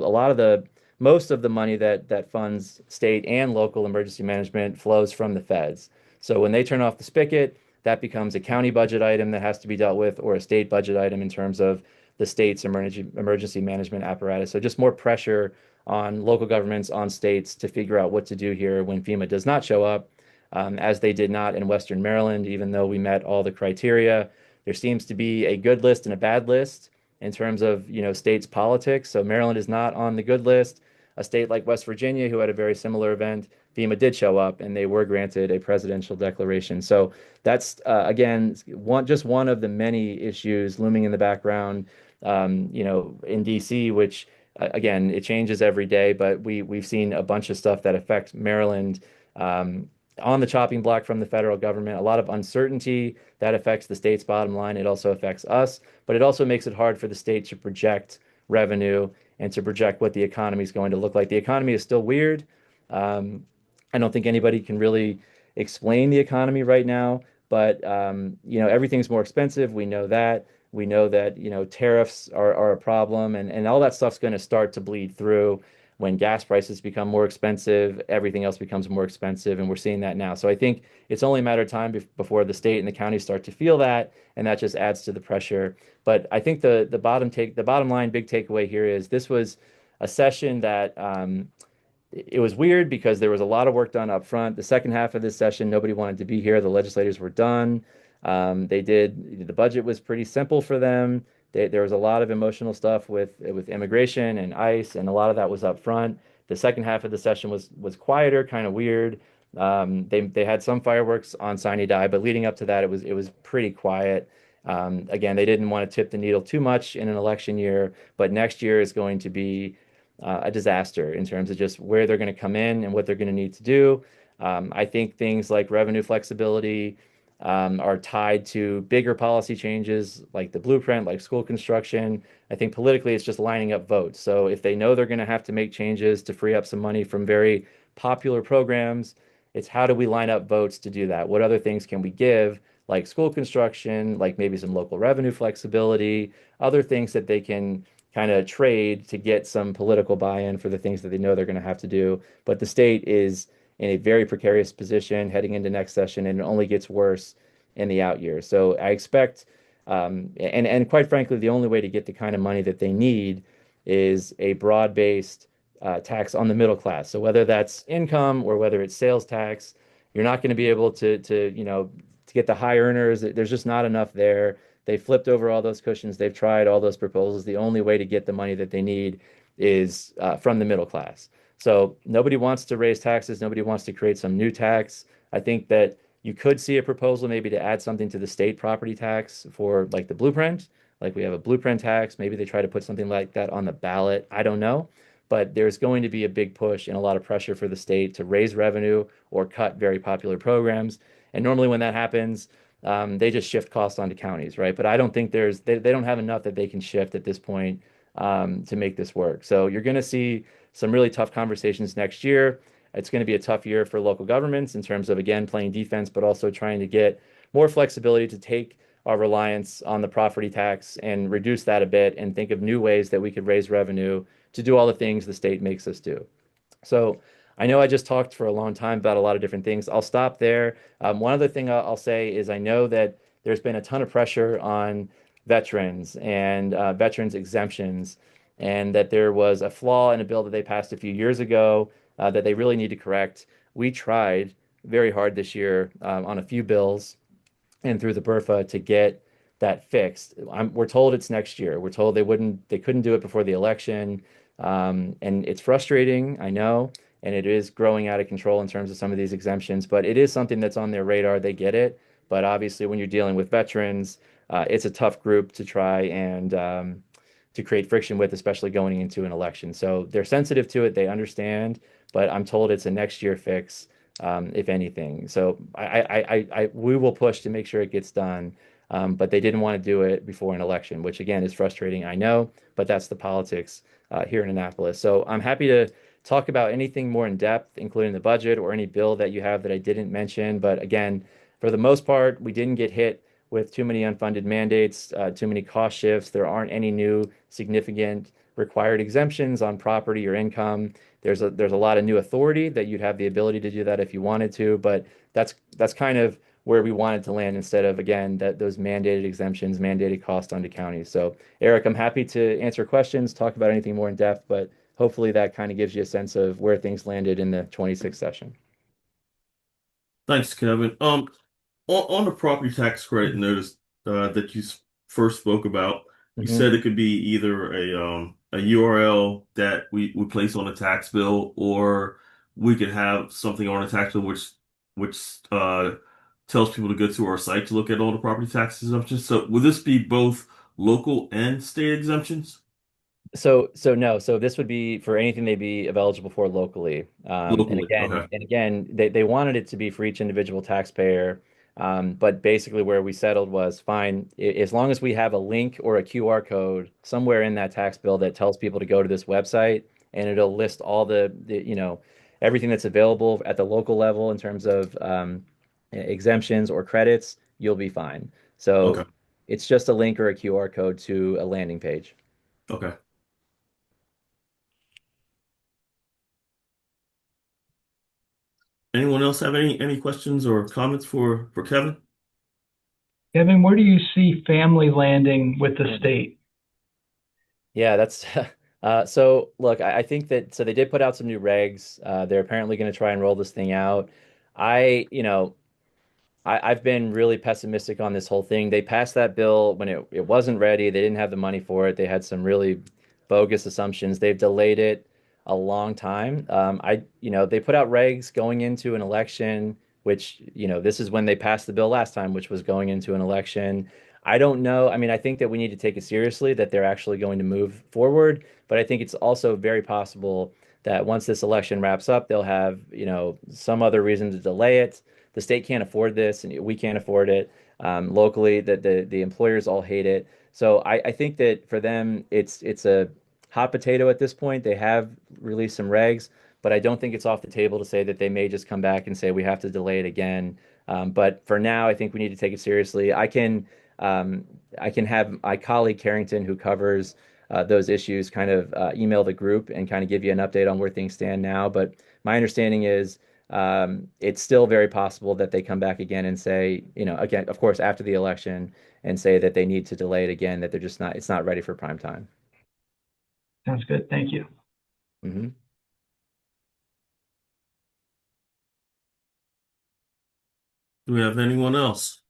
most of the money that funds state and local emergency management flows from the feds. So when they turn off the spigot, that becomes a county budget item that has to be dealt with, or a state budget item in terms of the state's emergency management apparatus. So just more pressure on local governments, on states to figure out what to do here when FEMA does not show up, as they did not in Western Maryland, even though we met all the criteria. There seems to be a good list and a bad list in terms of, states' politics. So Maryland is not on the good list. A state like West Virginia, who had a very similar event, FEMA did show up and they were granted a presidential declaration. So that's, again, just one of the many issues looming in the background, in DC, which again, it changes every day, but we've seen a bunch of stuff that affects Maryland um, on the chopping block from the federal government. A lot of uncertainty that affects the state's bottom line. It also affects us, but it also makes it hard for the state to project revenue and to project what the economy is going to look like. The economy is still weird. Um, I don't think anybody can really explain the economy right now, but everything's more expensive. We know that. We know that, tariffs are a problem, and all that stuff's going to start to bleed through when gas prices become more expensive, everything else becomes more expensive, and we're seeing that now. So I think it's only a matter of time before the state and the county start to feel that, and that just adds to the pressure. But I think the bottom line, big takeaway here is this was a session that it was weird because there was a lot of work done up front. The second half of this session, nobody wanted to be here. The legislators were done. The budget was pretty simple for them. There was a lot of emotional stuff with immigration and ICE, and a lot of that was up front. The second half of the session was quieter, kind of weird. They had some fireworks on Sine Die, but leading up to that, it was pretty quiet. Again, they didn't want to tip the needle too much in an election year, but next year is going to be a disaster in terms of just where they're going to come in and what they're going to need to do. I think things like revenue flexibility are tied to bigger policy changes like the blueprint, like school construction. I think politically it's just lining up votes. So if they know they're going to have to make changes to free up some money from very popular programs, it's how do we line up votes to do that? What other things can we give, like school construction, like maybe some local revenue flexibility, other things that they can kind of trade to get some political buy-in for the things that they know they're going to have to do. But the state is in a very precarious position heading into next session, and it only gets worse in the out years. So I expect, and quite frankly, the only way to get the kind of money that they need is a broad-based tax on the middle class. So whether that's income or whether it's sales tax, you're not going to be able to get the high earners. There's just not enough there. They flipped over all those cushions. They've tried all those proposals. The only way to get the money that they need is from the middle class. So nobody wants to raise taxes. Nobody wants to create some new tax. I think that you could see a proposal maybe to add something to the state property tax for like the blueprint. Like we have a blueprint tax. Maybe they try to put something like that on the ballot. I don't know. But there's going to be a big push and a lot of pressure for the state to raise revenue or cut very popular programs. And normally when that happens, they just shift costs onto counties, right? But I don't think they don't have enough that they can shift at this point to make this work. So you're going to see some really tough conversations next year. It's going to be a tough year for local governments in terms of, again, playing defense, but also trying to get more flexibility to take our reliance on the property tax and reduce that a bit and think of new ways that we could raise revenue to do all the things the state makes us do. So I know I just talked for a long time about a lot of different things. I'll stop there. One other thing I'll say is I know that there's been a ton of pressure on veterans and veterans exemptions, and that there was a flaw in a bill that they passed a few years ago that they really need to correct. We tried very hard this year on a few bills and through the BRFA to get that fixed. We're told it's next year. We're told they couldn't do it before the election. And it's frustrating, I know, and it is growing out of control in terms of some of these exemptions, but it is something that's on their radar. They get it. But obviously, when you're dealing with veterans, it's a tough group to try and to create friction with, especially going into an election. So they're sensitive to it. They understand, but I'm told it's a next year fix, if anything. So we will push to make sure it gets done. But they didn't want to do it before an election, which again is frustrating, I know, but that's the politics here in Annapolis. So I'm happy to talk about anything more in depth, including the budget or any bill that you have that I didn't mention. But again, for the most part, we didn't get hit with too many unfunded mandates, too many cost shifts. There aren't any new significant required exemptions on property or income. There's a lot of new authority that you'd have the ability to do that if you wanted to, but that's kind of where we wanted to land instead of, again, those mandated exemptions, mandated cost onto counties. So Eric, I'm happy to answer questions, talk about anything more in depth, but hopefully that kind of gives you a sense of where things landed in the 26th session. Thanks, Kevin. On the property tax credit notice that you first spoke about, you Mhm. said it could be either a URL that we place on a tax bill, or we could have something on a tax bill which tells people to go to our site to look at all the property tax exemptions. So would this be both local and state exemptions? So no, so this would be for anything they'd be eligible for locally. Locally? Okay. And again, they wanted it to be for each individual taxpayer. But basically where we settled was fine, as long as we have a link or a QR code somewhere in that tax bill that tells people to go to this website and it'll list all everything that's available at the local level in terms of exemptions or credits, you'll be fine. Okay. So it's just a link or a QR code to a landing page. Okay. Anyone else have any questions or comments for Kevin? Kevin, where do you see family landing with the state? Yeah, that's so look, I think that so they did put out some new regs. They're apparently going to try and roll this thing out. I, you know, I've been really pessimistic on this whole thing. They passed that bill when it wasn't ready. They didn't have the money for it. They had some really bogus assumptions. They've delayed it a long time. They put out regs going into an election, which, this is when they passed the bill last time, which was going into an election. I don't know. I mean, I think that we need to take it seriously that they're actually going to move forward, but I think it's also very possible that once this election wraps up, they'll have, some other reason to delay it. The state can't afford this and we can't afford it. Locally, that the employers all hate it. So I think that for them it's a hot potato at this point. They have released some regs, but I don't think it's off the table to say that they may just come back and say we have to delay it again. But for now, I think we need to take it seriously. I can have my colleague Carrington, who covers those issues, kind of email the group and kind of give you an update on where things stand now. But my understanding is it's still very possible that they come back again and say, again, of course, after the election, and say that they need to delay it again, that it's not ready for prime time. Sounds good. Thank you. Hmm. Do we have anyone else?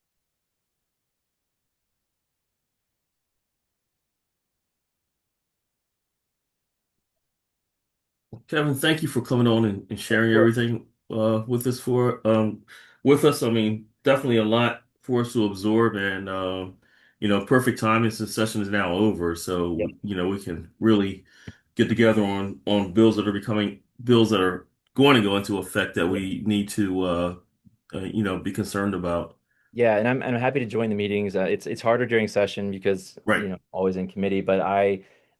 Kevin, thank you for coming on and Of sharing course. everything with us. I mean, definitely a lot for us to absorb, and perfect timing since session is now over. So Yep. we can really get together on bills that are becoming bills that are going to go into effect that Yep. we need to be concerned about. Yeah, and I'm happy to join the meetings. It's harder during session because Right. always in committee, but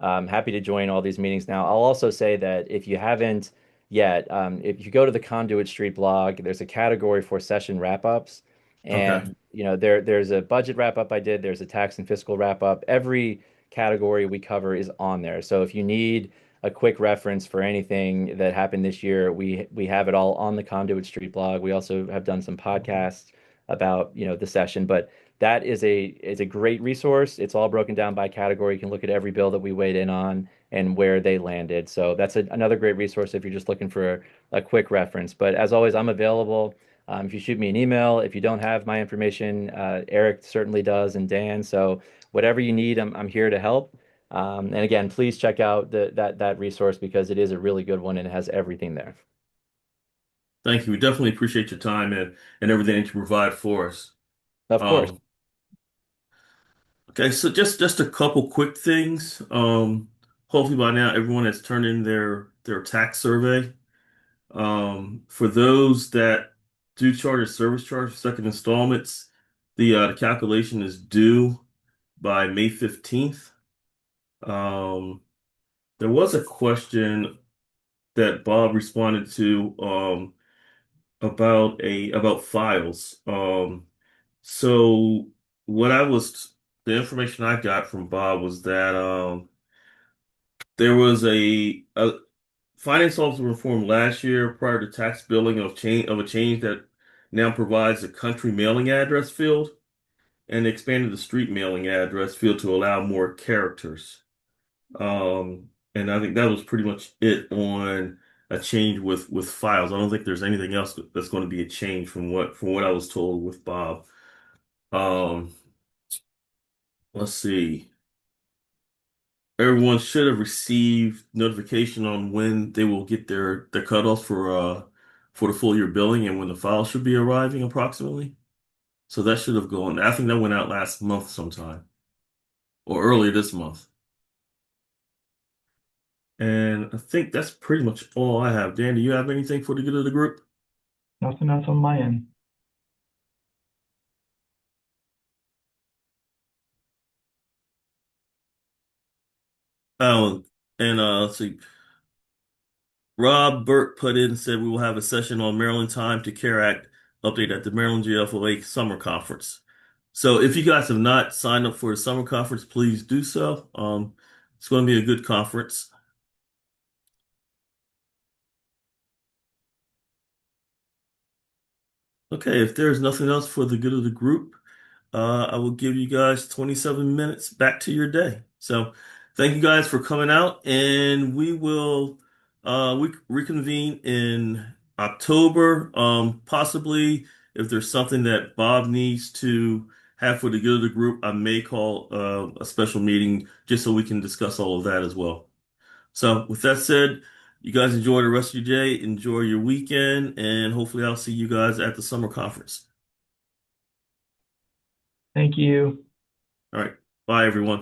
I'm happy to join all these meetings now. I'll also say that if you haven't yet, if you go to the Conduit Street blog, there's a category for session wrap-ups, Okay. and there's a budget wrap-up I did. There's a tax and fiscal wrap-up. Every category we cover is on there. So if you need a quick reference for anything that happened this year, we have it all on the Conduit Street blog. We also have done some podcasts about the session, but that is a great resource. It's all broken down by category. You can look at every bill that we weighed in on and where they landed. So that's another great resource if you're just looking for a quick reference. But as always, I'm available. If you shoot me an email, if you don't have my information, Eric certainly does, and Dan. So whatever you need, I'm here to help. And again, please check out that resource because it is a really good one and it has everything there. Thank you. We definitely appreciate your time and everything that you provide for us. Of course. Um, Okay, so just a couple quick things. Hopefully by now everyone has turned in their tax survey. For those that do charge a service charge for second installments, the calculation is due by May 15th. Um, there was a question that Bob responded to about files. So what I was the information I got from Bob was that there was a finance officer reform last year prior to tax billing of a change that now provides a country mailing address field and expanded the street mailing address field to allow more characters. And I think that was pretty much it on a change with files. I don't think there's anything else that's going to be a change from what I was told with Bob. Um, let's see. Everyone should have received notification on when they will get their cutoff for the full year billing and when the file should be arriving approximately. So that should have gone. I think that went out last month sometime or earlier this month. And I think that's pretty much all I have. Dan, do you have anything for the good of the group? Nothing else on my end. Oh, and let's see. Rob Burke put in and said we will have a session on Maryland Time to Care Act update at the Maryland GFOA Summer Conference. So if you guys have not signed up for the summer conference, please do so. It's going to be a good conference. Okay, if there's nothing else for the good of the group, I will give you guys 27 minutes back to your day. So thank you guys for coming out, and we reconvene in October. Possibly if there's something that Bob needs to have for the good of the group, I may call a special meeting just so we can discuss all of that as well. So with that said, you guys enjoy the rest of your day, enjoy your weekend, and hopefully I'll see you guys at the summer conference. Thank you. All right. Bye, everyone.